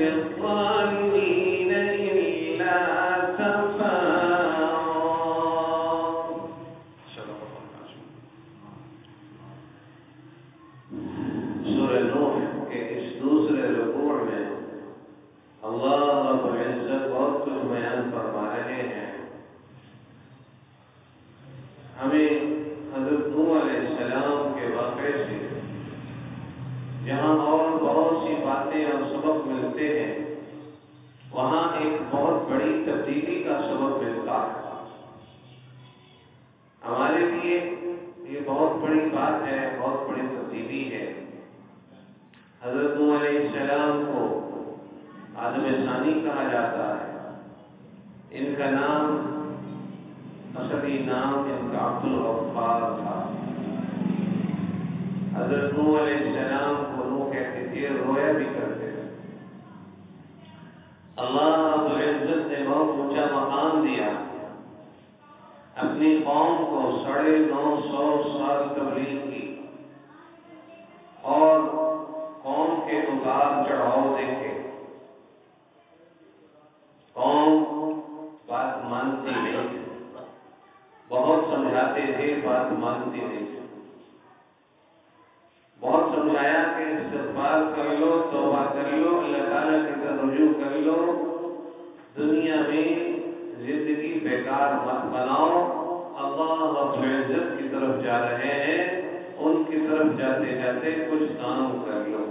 للظالمين إلا تبارا. سورہ نوح کے اس دوسرے رکوع میں اللہ رب العزت بہت کچھ بیان فرما رہے ہیں. ہمیں حضرت نوح علیہ السلام کے واقعے سے جہاں اور بہت سی باتیں اور سبق ملتے ہیں، وہاں ایک بہت بڑی تبدیلی کا سبق ملتا ہے. ہمارے لیے یہ بہت بڑی بات ہے، بہت بڑی تبدیلی ہے. حضرت نوح علیہ السلام کو آدم ثانی کہا جاتا ہے. ان کا نام، اصلی نام ان کا عبد الغفار تھا. حضرت نوح علیہ السلام کو نوح کہتے تھے، رویا بھی کرتے تھے. اللہ رب العزت نے بہت اونچا مقام دیا. اپنی قوم کو 950 سال تبلیغ کی اور قوم کے اتار چڑھاؤ دیکھے. قوم بات مانتی نہیں، بہت سمجھاتے تھے، بات مانتی نہیں. بہت سمجھایا کہ استغفار کر لو، توبہ کر لو، اللہ تعالیٰ کی طرف رجوع کر لو، دنیا میں زندگی بیکار مت بناؤ. اللہ رب العزت کی طرف جا رہے ہیں، ان کی طرف جاتے جاتے کچھ کام کر لو.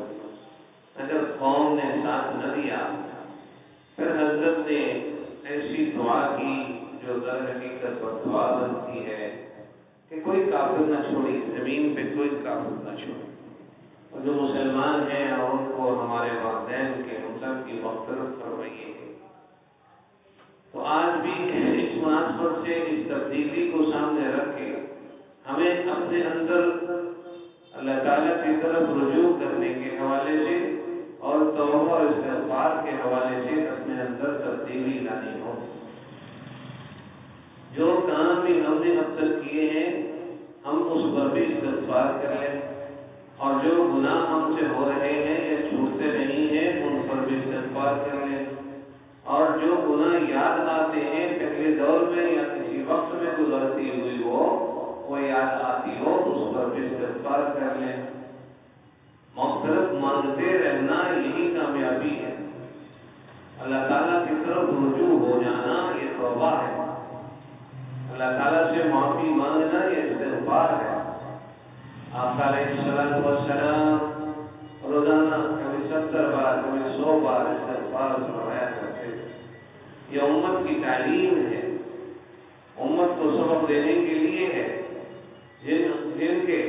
اگر قوم نے ساتھ نہ دیا، پھر حضرت نے ایسی دعا کی جو در حقیقت دعا بنتی ہے کہ کوئی کافر نہ چھوڑی، زمین پہ کوئی کافر نہ چھوڑی. اور جو مسلمان ہیں اور ان کو ہمارے والدین کے مطلب کی مغفرت فرمائیے. تو آج بھی اس مناسبت سے اس تبدیلی کو سامنے رکھ کے ہمیں اپنے اندر اللہ تعالیٰ کی طرف رجوع کرنے کے حوالے سے اور توبہ اور استغفار کے حوالے سے اپنے اندر تبدیلی لانی ہو. جو کام بھی ہم نے اب تک کیے ہیں ہم اس پر بھی استغفار کر لیں، اور جو گناہ ہم سے ہو رہے ہیں یا چھوٹتے نہیں ہیں ان پر بھی استغفار کر لیں. اور جو گناہ یاد آتے ہیں پہلے دور میں یا کسی وقت میں گزرتی ہوئی ہو، وہ یاد آتی ہو، اس پر بھی استغفار کر لیں. مغفرت مانگتے رہنا یہی کامیابی ہے. اللہ تعالیٰ کی طرف رجوع ہو جانا یہ توبہ ہے. اللہ تعالیٰ سے معافی مانگنا یہ استغفار ہے. آقا علیہ السلام روزانہ کبھی 70 بار کبھی 100 بار استغفار فرمایا کرتے تھے. یہ امت کی تعلیم ہے، امت کو سبق دینے کے لیے ہے. جن کے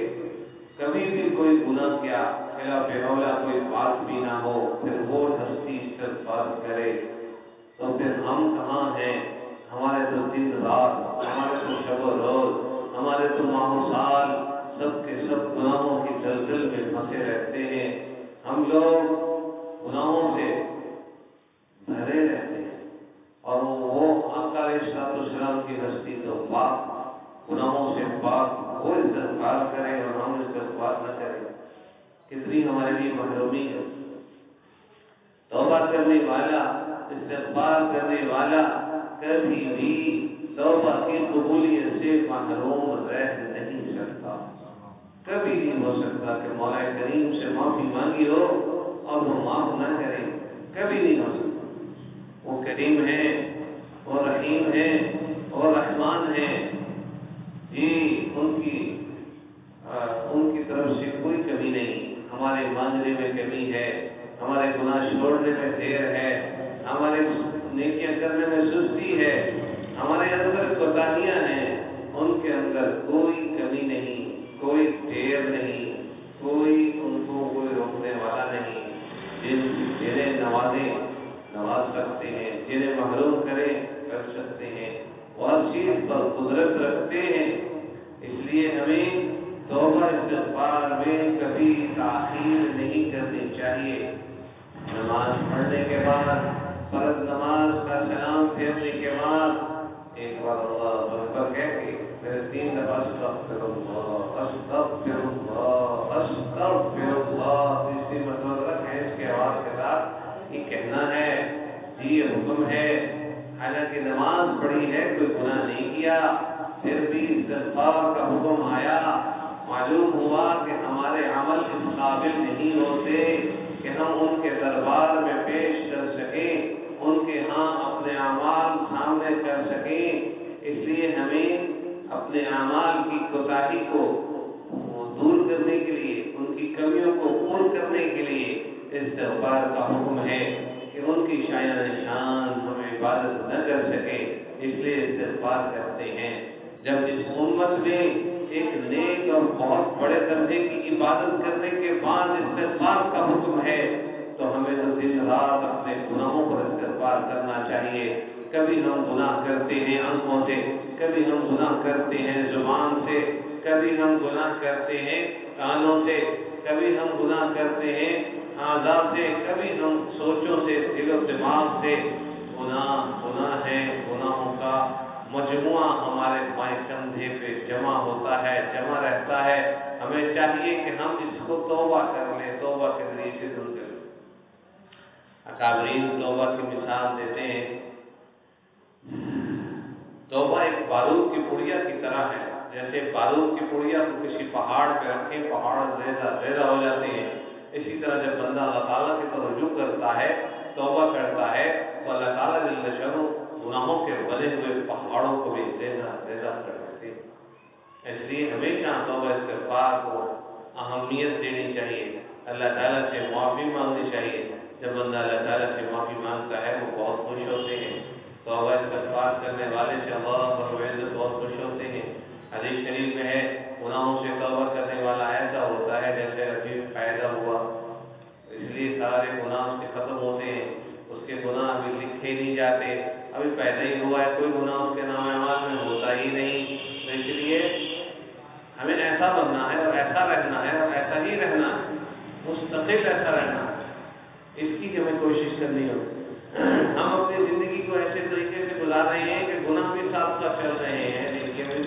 کبھی بھی کوئی گناہ کیا خلاف اولا کوئی بات بھی نہ ہو، پھر وہ ہستی استغفار کرے، تو پھر ہم کہاں ہیں؟ ہمارے تو دن رات، ہمارے تو شب و روز، ہمارے تو ماہ و سال سب کے سب گناہوں کی دلدل میں پھنسے رہتے ہیں. ہم لوگ گناہوں سے بھرے رہتے ہیں، اور وہ آقا علیہ السلام کی ہستی تو پاک، گناہوں سے پاک، وہ استغفار کرے اور ہم استغفار نہ کریں. کتنی ہمارے لیے محرومی ہے. توبہ کرنے والا، استغفار کرنے والا کبھی بھی توبہ کی قبولیت سے محروم رہ نہیں سکتا. کبھی نہیں ہو سکتا کہ مولا کریم سے معافی مانگی ہو اور وہ معاف نہ کرے. کبھی نہیں ہو سکتا. وہ کریم ہے، وہ رحیم ہے، وہ رحمان ہے. جی ان کی طرف سے کوئی کمی نہیں. ہمارے مانگنے میں کمی ہے، ہمارے گناہ چھوڑنے میں دیر ہے، ہمارے نیکیاں کرنے میں سستی ہے، ہمارے اندر کوتاہیاں ہیں. ان کے اندر کوئی کمی نہیں، کوئی دیر نہیں، کوئی ان کو کوئی روکنے والا نہیں. جنہیں نواز سکتے ہیں، جنہیں محروم کریں کر سکتے ہیں. وہ ہر چیز پر قدرت رکھتے ہیں. اس لیے ہمیں توبہ استغفار میں کبھی تاخیر نہیں کرنی چاہیے. نماز پڑھنے کے بعد، فرض نماز کا سلام پھیرنے کے بعد ایک بار اللہ اکبر کہہ کے پھر 3 دفعہ استغفر اللہ استغفر اللہ استغفر اللہ، تیسری مرتبہ ذرا اس کے آواز کے ساتھ یہ کہنا حکم ہے، حالانکہ نماز پڑھی ہے، کوئی گناہ نہیں کیا، پھر بھی استغفار کا حکم آیا۔ معلوم ہوا کہ ہمارے عمل اس قابل نہیں ہوتے کہ ہم ان کے دربار میں پیش کر سکیں، ان کے ہاں اپنے اعمال سامنے کر سکیں۔ اس لیے ہمیں اپنے اعمال کی کوتاہی کو دور کرنے کے لیے، ان کی کمیوں کو پور کرنے کے لیے استغفار کا حکم ہے کہ ان کی شایان شان ہم عبادت نہ کر سکے، اس لیے استغفار کرتے ہیں۔ جب اس امت میں ایک نیک اور بہت بڑے درجے کی عبادت کرنے کے بعد استغفار کا حکم ہے تو ہمیں تو دن رات اپنے گناہوں پر استغفار کرنا چاہیے۔ کبھی ہم گناہ کرتے ہیں آنکھوں سے، کبھی ہم گناہ کرتے ہیں زبان سے، کبھی ہم گناہ کرتے ہیں کانوں سے، کبھی ہم گناہ کرتے ہیں اعضاء سے، کبھی ہم سوچوں سے، دل و دماغ سے۔ گناہ ہے، گناہوں کا مجموعہ ہمارے بائیں کندھے پہ جمع ہوتا ہے، جمع رہتا ہے۔ ہمیں چاہیے کہ ہم اس کو توبہ کر لیں، توبہ کے ذریعے سے دور کر لیں۔ اکابرین توبہ کی مثال دیتے ہیں، توبہ ایک بارود کی پڑیا کی طرح ہے۔ جیسے بارود کی پڑیا کو کسی پہاڑ پہ رکھیں، پہاڑ ریزہ ہو جاتے ہیں، اسی طرح جب بندہ اللہ تعالیٰ کی طرف رجوع کرتا ہے، توبہ کرتا ہے، تو اللہ تعالیٰ جل شانہ گناہوں کے بنے ہوئے پہاڑوں کو بھی ریزہ کر دیتے ہیں۔ اس لیے ہمیشہ توبہ استغفار کو اہمیت دینی چاہیے، اللہ تعالیٰ سے معافی مانگنی چاہیے۔ جب بندہ اللہ تعالیٰ سے معافی مانگتا ہے وہ بہت خوش ہوتے ہیں، توبہ استغفار کرنے والے سے اللہ رب العزت بہت خوش ہوتے ہیں۔ حدیث شریف میں ہے، گناہوں سے توبہ کرنے والا ایسا ہوتا ہے جیسے ابھی پیدا ہوا، اس لیے سارے گناہ اس کے ختم ہوتے ہیں، اس کے گناہ ابھی لکھے نہیں جاتے، ابھی پیدا ہی ہوا ہے، کوئی گناہ اس کے نام اعمال میں ہوتا ہی نہیں۔ تو اس لیے ہمیں ایسا بننا ہے اور ایسا رہنا ہے اور ایسا ہی رہنا ہے، مستقل ایسا رہنا ہے، اس کی ہمیں کوشش کرنی ہوگی۔ ہم اپنی زندگی کو ایسے طریقے سے گزار رہے ہیں کہ گناہ بھی ساتھ ساتھ چل رہے ہیں، نیکیاں بھی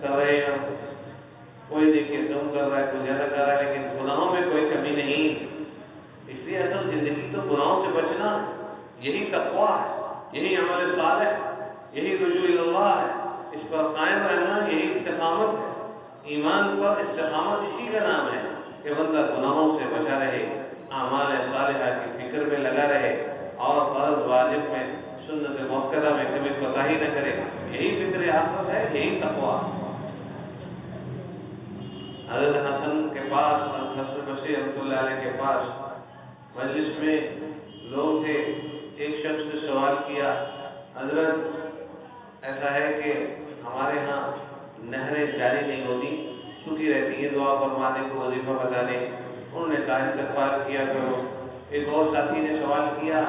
کر رہے ہیں، کوئی نیکی کم کر رہا ہے، کوئی زیادہ کر رہا ہے، لیکن گناہوں میں کوئی کمی نہیں۔ اس لیے اصل زندگی تو گناہوں سے بچنا، یہی تقویٰ ہے، یہی عمل صالح، یہی رجوع اللہ ہے، اس پر قائم رہنا یہی استقامت ہے۔ ایمان پر استقامت اسی کا نام ہے کہ بندہ گناہوں سے بچا رہے، اعمال صالحہ کی فکر میں لگا رہے اور فرض واجب میں، سنت مؤکدہ میں کبھی کوتاہی نہ کرے، یہی فکر آخرت ہے، یہی تقویٰ۔ حضرت حسن کے پاس، حسن بصری رحمۃ اللہ علیہ کے پاس مجلس میں لوگ تھے، ایک شخص نے سوال کیا، حضرت ایسا ہے کہ ہمارے ہاں نہریں جاری نہیں ہوتی، سوکھی رہتی ہیں، دعا فرمانے کو وظیفہ بتا دیں۔ انہوں نے کہا استغفار کیا کرو۔ ایک اور ساتھی نے سوال کیا،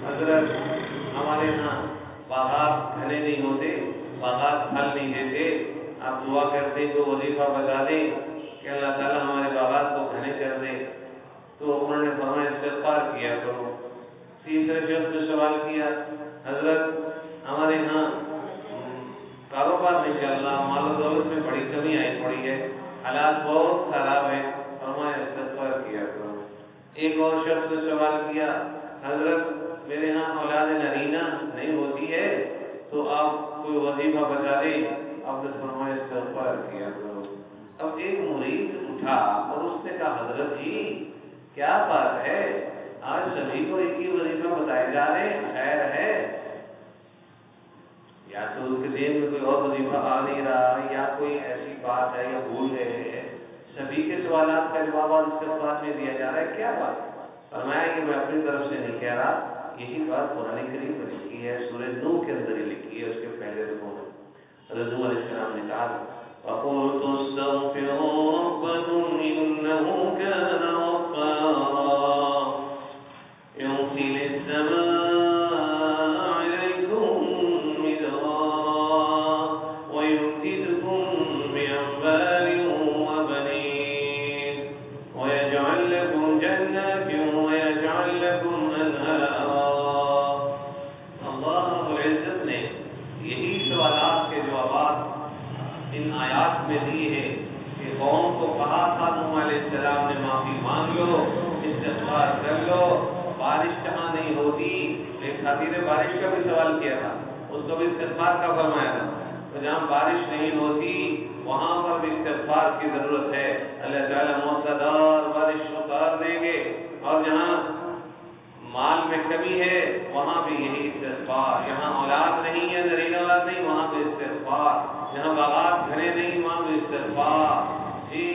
حضرت ہمارے ہاں باغات گھنے نہیں ہوتے، باغات پھل نہیں دیتے، آپ دعا کرتے تو وظیفہ بتا دیں کہ اللہ تعالیٰ ہمارے باغات کو گھنے کر دے۔ تو انہوں نے فرمایا استغفار کیا کرو۔ تیسرے شخص نے سوال کیا، حضرت ہمارے ہاں کاروبار نہیں چل رہا، مال و دولت میں بڑی کمی آئی پڑی ہے، حالات بہت خراب ہیں، فرمایا استغفار کیا کرو۔ ایک اور شخص نے سوال کیا، حضرت میرے ہاں اولاد نرینہ نہیں ہوتی ہے تو آپ کوئی وظیفہ بتا دیں، آپ نے فرمایا استغفار کیا کرو۔ اب ایک مرید اٹھا اور اس نے کہا، حضرت جی کیا بات ہے، آج سبھی کو ایک ہی وظیفہ بتائے جا رہے ہیں، خیر ہے؟ یا تو اس کے ذہن میں کوئی اور وظیفہ آ نہیں رہا، یا کوئی ایسی بات ہے، یا بھول گئے ہیں، سبھی کے سوالات کا جواب استغفار میں دیا جا رہا ہے، کیا بات؟ فرمایا کہ میں اپنی طرف سے نہیں کہہ رہا، یہی بات قرآن کریم میں لکھی ہے، سورہ نوح کے اندر ہی لکھی ہے، اس کے پہلے رکوع میں حضرت نوح علیہ السلام نے کہا، فَقُلْتُ اسْتَغْفِرُوا رَبَّكُمْ إِنَّهُ كَانَ غَفَّارًا يُرْسِلِ السَّمَاءَ عَلَيْكُمْ مِدْرَارًا وَيُمْدِدْكُمْ بِأَمْوَالٍ وَبَنِينَ وَيَجْعَلْ لَكُمْ جَنَّاتٍ وَيَجْعَلْ لَكُمْ أَنْهَارًا۔ اللہ رب العزت نے یہی سوالات کے جوابات ان آیات میں دی ہے کہ قوم کو کہا تھا نوح علیہ السلام نے معافی مانگ لو، استغفار کر لو، بارش جہاں نہیں نہیں ہوتی. ایک ساتھی نے بارش کا بھی سوال کیا تھا, اس کو بھی استغفار کا فرمایا تھا. تو جہاں بارش نہیں ہوتی وہاں پر بھی استغفار کی ضرورت ہے. اللہ تعالیٰ موسلادھار بارش اتار دیں گے. اور جہاں مال میں کمی ہے وہاں بھی یہی استغفار. یہاں اولاد نہیں ہے, زرعی اولاد نہیں, وہاں بھی استغفار. یہاں باغات گھرے نہیں, وہاں بھی استغفار. جی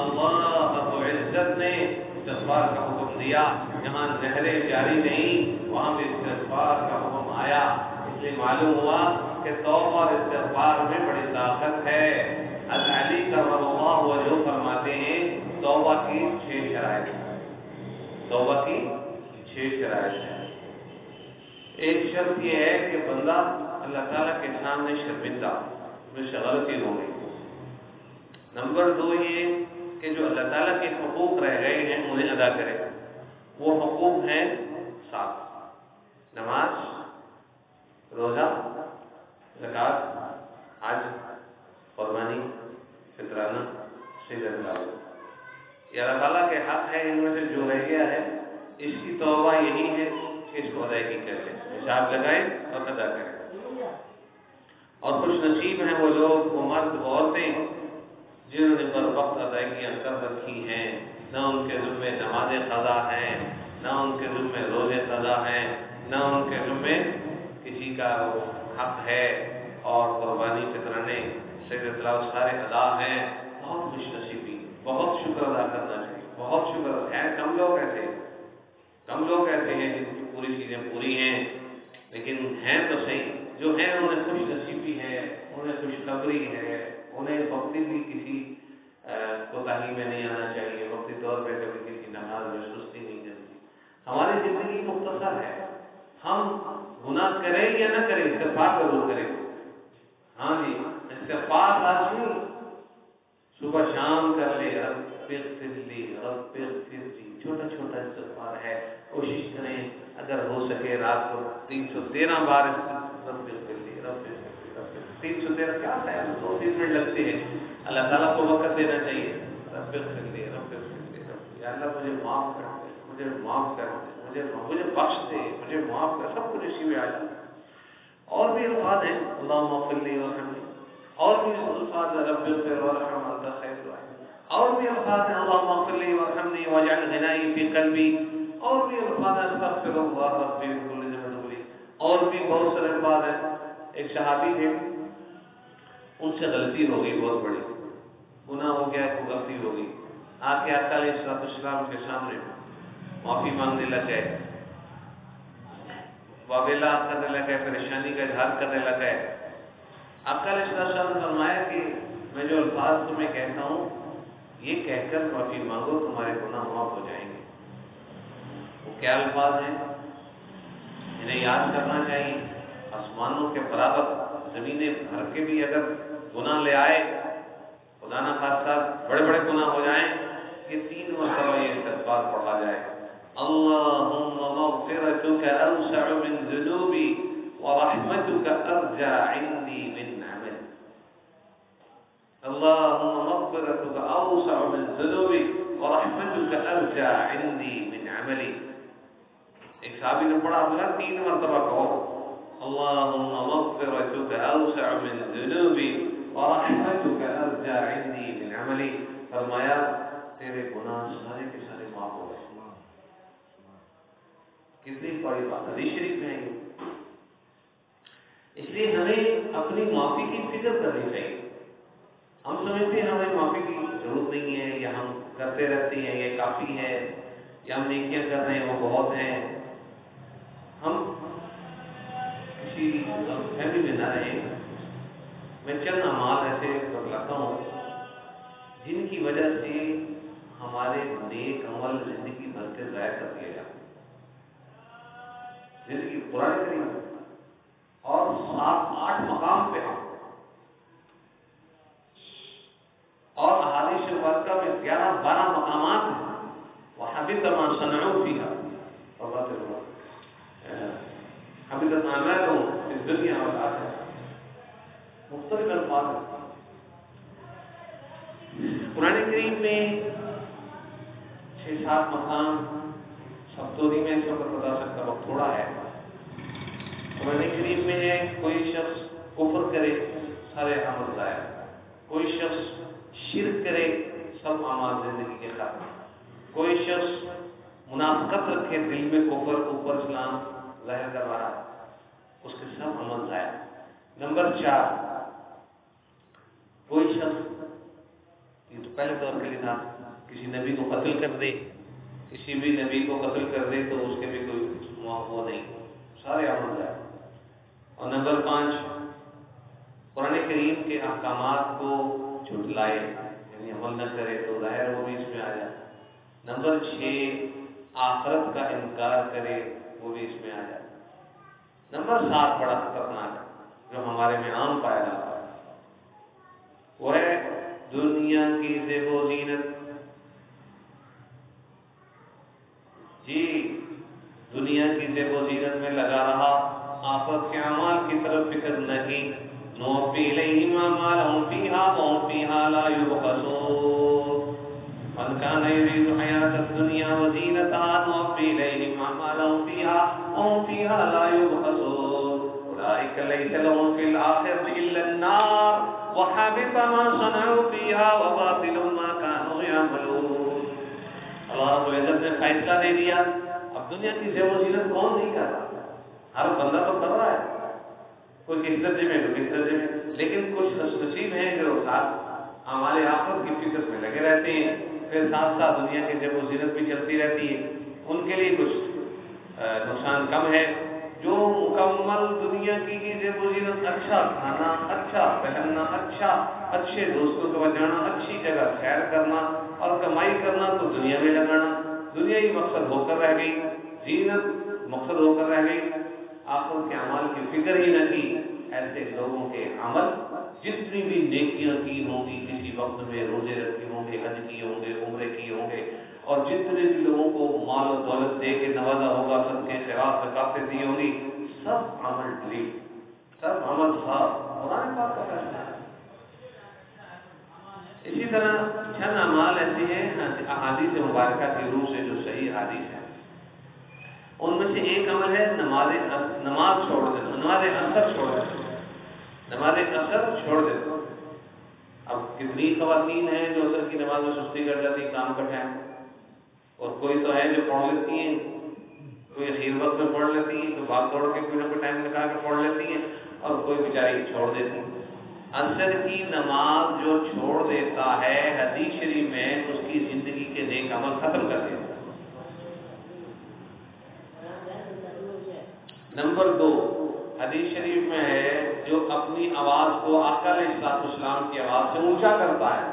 اللہ رب العزت نے استغفار کا حکم دیا. یہاں نہریں جاری نہیں, وہاں بھی استغفار کا حکم آیا. اس لیے معلوم ہوا کہ توبہ اور استغفار میں بڑی طاقت ہے. حضرت علی کرم اللہ وجہہ فرماتے ہیں توبہ کی 6 شرائط ہیں. توبہ کی 6 شرائط ہیں. ایک شرط یہ ہے کہ بندہ اللہ تعالیٰ کے سامنے شرمندہ, مجھ سے غلطی ہو گئی. نمبر 2 یہ کہ جو اللہ تعالیٰ کے حقوق رہ گئے ہیں انہیں ادا کرے. وہ حقوق ہیں 7: نماز, روزہ, زکوٰۃ, حج, قربانی, فطرانہ, صلۃ الرحم. یہ اللہ تعالیٰ کے حق ہے. ان میں سے جو رہ گیا ہے اس کی توبہ یہی ہے کہ اس کو ادائیگی کریں, حساب لگائیں اور ادا کریں. اور خوش نصیب ہیں وہ لوگ, وہ مرد وہ عورتیں جنہوں نے پر وقت ادائیگیاں کر رکھی ہیں. نہ ان کے ذمے نماز قضا ہیں, نہ ان کے ذمے روزے قضا ہیں, نہ ان کے ذمے کسی کا حق ہے. اور قربانی فطرانے صلۃ الرحم سارے ادا ہیں. بہت خوش نصیبی, بہت شکر ادا کرنا چاہیے. بہت شکر ہے. کم لوگ ایسے ہیں جن کی پوری چیزیں پوری ہیں, لیکن ہیں تو صحیح. جو ہیں انہیں خوش نصیبی ہے, انہیں خوشخبری ہے. انہیں وقتی بھی کسی کوتاہی میں نہیں آنا چاہیے. وقتی طور پہ کبھی کسی نماز میں سستی نہیں کرنی. ہماری زندگی مختصر ہے. ہم گناہ کریں یا نہ کریں استغفار ضرور کریں. ہاں جی, استغفار لازمی صبح شام کر لے. رب اغفر لی, رب اغفر لی, چھوٹا چھوٹا استغفار ہے. کوشش کریں اگر ہو سکے رات کو 313 بار رب اغفر لی, رب اغفر لی, رب 313 کیا ہے, 2-3 منٹ لگتے ہیں. اللہ تعالیٰ کو وقت دینا چاہیے. رب اغفر لی, رب اغفر لی, رب, یا اللہ مجھے معاف کر دے, مجھے معاف کر دے, مجھے بخش دے, مجھے معاف کر. سب کچھ اسی میں آ جاتا ہے. اور بھی الفاظ ہیں اللہم اغفر لی وارحمنی, اور بھی الفاظ رب اغفر وارحم انت خیر الراحمین, اور بھی الفاظ ہیں اللہم اغفر لی وارحمنی واجعل غنائی فی قلبی, اور بھی الفاظ ہیں استغفر اللہ ربی من کل ذنب, اور بھی بہت سارے الفاظ ہیں. ایک صحابی تھے, ان سے غلطی ہو گئی, بہت بڑی گناہ ہو گیا, کوئی غلطی ہو گئی. آ کے آقا علیہ السلام کے سامنے معافی مانگنے لگے, واویلا کرنے لگے, پریشانی کا اظہار کرنے لگے. آقا علیہ السلام نے فرمایا کہ میں جو الفاظ تمہیں کہتا ہوں یہ کہہ کر معافی مانگو, تمہارے گناہ معاف ہو جائیں گے. وہ کیا الفاظ ہیں, انہیں یاد کرنا چاہیے. آسمانوں کے برابر زمینیں بھر کے بھی اگر گناہ لے آئے, خدا نہ خاصہ بڑے بڑے گناہ ہو جائیں, کہ 3 مرتبہ یہ استغفار پڑھا جائے. اللہم مغفرتک اوسع من ذنوبی ورحمتک ارجع عندی من عمل. اللہم مغفرتک اوسع من ذنوبی ورحمتک ارجع عندی من عملی. ایک صحابی نے پڑھا, بولا 3 مرتبہ کہو اللہم مغفرتک اوسع من ذنوبی ورحمتک ارجع عندی من عملی. فرمایا تیرے گناہ سارے کے سارے معاف ہو گئے. کتنی بڑی بات حدیث شریف میں ہے. اس لیے ہمیں اپنی معافی کی فکر کرنی چاہیے. ہم سمجھتے ہیں ہمیں معافی کی ضرورت نہیں ہے, یا ہم کرتے رہتے ہیں یہ کافی ہے, یا ہم نیکیاں کر رہے ہیں وہ بہت ہیں. ہم کسی فہمی میں نہ رہیں. میں چند اعمال ایسے بتلاتا ہوں جن کی وجہ سے ہمارے نیک عمل زندگی بھر کے ضائع کر دیا جاتا ہے. زندگی قرآن کریم اور 7-8 مقام پہ ہم, اور احادیث مبارکہ میں 11-12 مقامات ہیں. وحبط ما صنعوا فيها حبطت اعمالهم في الدنيا والآخرة. مختلف الفاظ ہیں قرآن کریم میں. 6-7 مقام اب تو نہیں میں اس وقت بتا سکتا، وقت تھوڑا ہے۔ قرآن کریم میں ہے کوئی شخص کفر کرے سارے عمل ضائع، کوئی شخص شرک کرے سب اعمال زندگی کے ختم، کوئی شخص منافقت رکھے دل میں کفر اوپر اسلام ظاہر کر رہا ہے اس کے سب عمل ضائع۔ نمبر 4، کوئی شخص، یہ تو پہلے دور کے لیے تھا، کسی نبی کو قتل کر دے، کسی بھی نبی کو قتل کر دے تو اس کے بھی کوئی وہ نہیں، سارے عمل ضائع۔ اور نمبر 5، قرآن کریم کے احکامات کو جھٹلائے یعنی عمل نہ کرے تو ظاہر وہ بھی اس میں آ جائے۔ نمبر 6، آخرت کا انکار کرے وہ بھی اس میں آ جائے۔ نمبر 7 بڑا خطرناک جو ہمارے میں عام پایا جاتا ہے وہ ہے دنیا کی زیب و زینت۔ جی دنیا کی زیب و زینت میں لگا رہا، آخرت کے اعمال کی طرف فکر نہیں۔ نوفی الیہم اعمالہم فیہا وہم فیہا لا یبخسون، من کان یرید حیاۃ الدنیا وزینتہا نوفی الیہم اعمالہم فیہا وہم فیہا لا یبخسون، اولئک لیس لہم فی الآخرۃ الا النار وحبط ما صنعوا فیہا وباطل ما کانوا یعملون۔ اللہ رب العزت نے فیصلہ دے دیا، اب دنیا کی زیب و زینت کون نہیں کر رہا؟ ہر بندہ تو کر رہا ہے، کوئی کس درجے میں کوئی کس درجے میں، لیکن کچھ خوش نصیب ہیں جو ساتھ اعمال آخرت کی فکر میں لگے رہتے ہیں، پھر ساتھ ساتھ دنیا کی زیب و زینت بھی چلتی رہتی ہے، ان کے لیے کچھ نقصان کم ہے۔ جو مکمل دنیا کی زیب و زینت، اچھا کھانا، اچھا پہننا، اچھے دوستوں کو بجانا، اچھی جگہ سیر کرنا اور کمائی کرنا تو دنیا میں لگانا، دنیا ہی مقصد ہو کر رہ گئی، زینت مقصد ہو کر رہ گئی، آخرت کے اعمال کی فکر ہی نہ کی، ایسے لوگوں کے عمل جتنی بھی نیکیاں کی ہوں گی، کسی وقت میں روزے رکھے ہوں گے، حج کیے ہوں گے، عمرے کیے ہوں گے، اور جتنے بھی لوگوں کو مال و دولت دے کے نوازا ہوگا، صدقے خیرات زکاتیں دی ہوں گی، سب عمل ڈلیٹ، سب عمل صاف، قرآن پاک کا فیصلہ ہے۔ اسی طرح چند اعمال ایسے ہیں احادیث مبارکہ کی روح سے جو صحیح حدیث ہے، ان میں سے ایک عمل ہے نماز چھوڑ دینا، نماز اثر چھوڑ دینا، نماز اثر چھوڑ دینا۔ اب کتنی خواتین ہیں جو اثر کی نماز میں سستی کر جاتی کام کا ٹائم، اور کوئی تو ہے جو پڑھ لیتی ہیں، کوئی اخیر وقت میں پڑھ لیتی ہیں، کوئی بھاگ دوڑ کے کوئی نہ کوئی ٹائم نکال کے پڑھ لیتی ہیں، اور کوئی بیچاری چھوڑ دیتی ہے۔ اثر کی نماز جو چھوڑ دیتا ہے، حدیث شریف میں اس کی زندگی کے نیک عمل ختم کر دیتا ہے۔ نمبر 2، حدیث شریف میں ہے جو اپنی آواز کو آقا علیہ السلام کی آواز سے اونچا کرتا ہے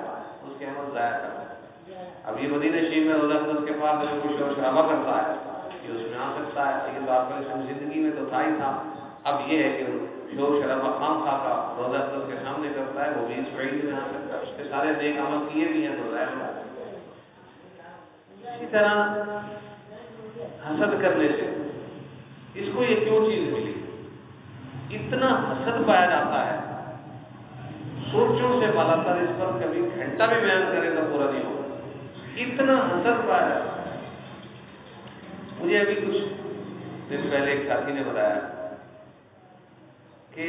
اس کے عمل ضائع کرتا ہے۔ اب یہ مدینہ شریف میں روزہ اقدس کے پاس اگر کوئی شور شرابہ کرتا ہے یہ اس میں آ سکتا ہے، یہ تو آپ کی زندگی میں تو تھا ہی تھا، اب یہ ہے کہ شور شرابہ خام خواہ کا روزہ اقدس کے سامنے کرتا ہے، وہ بھی اس وعید میں آ سکتا ہے، اس کے سارے نیک عمل کیے بھی ہیں تو ضائع ہو۔ اسی طرح حسد کرنے سے، اس کو یہ کیوں چیز ملی؟ اتنا حسد پایا جاتا ہے، سوچوں سے بالا تر اس پر کبھی گھنٹہ بھی بیان کرے تو پورا نہیں ہوگا، اتنا حسد پایا جاتا ہے۔ مجھے ابھی کچھ دن پہلے ایک ساتھی نے بتایا کہ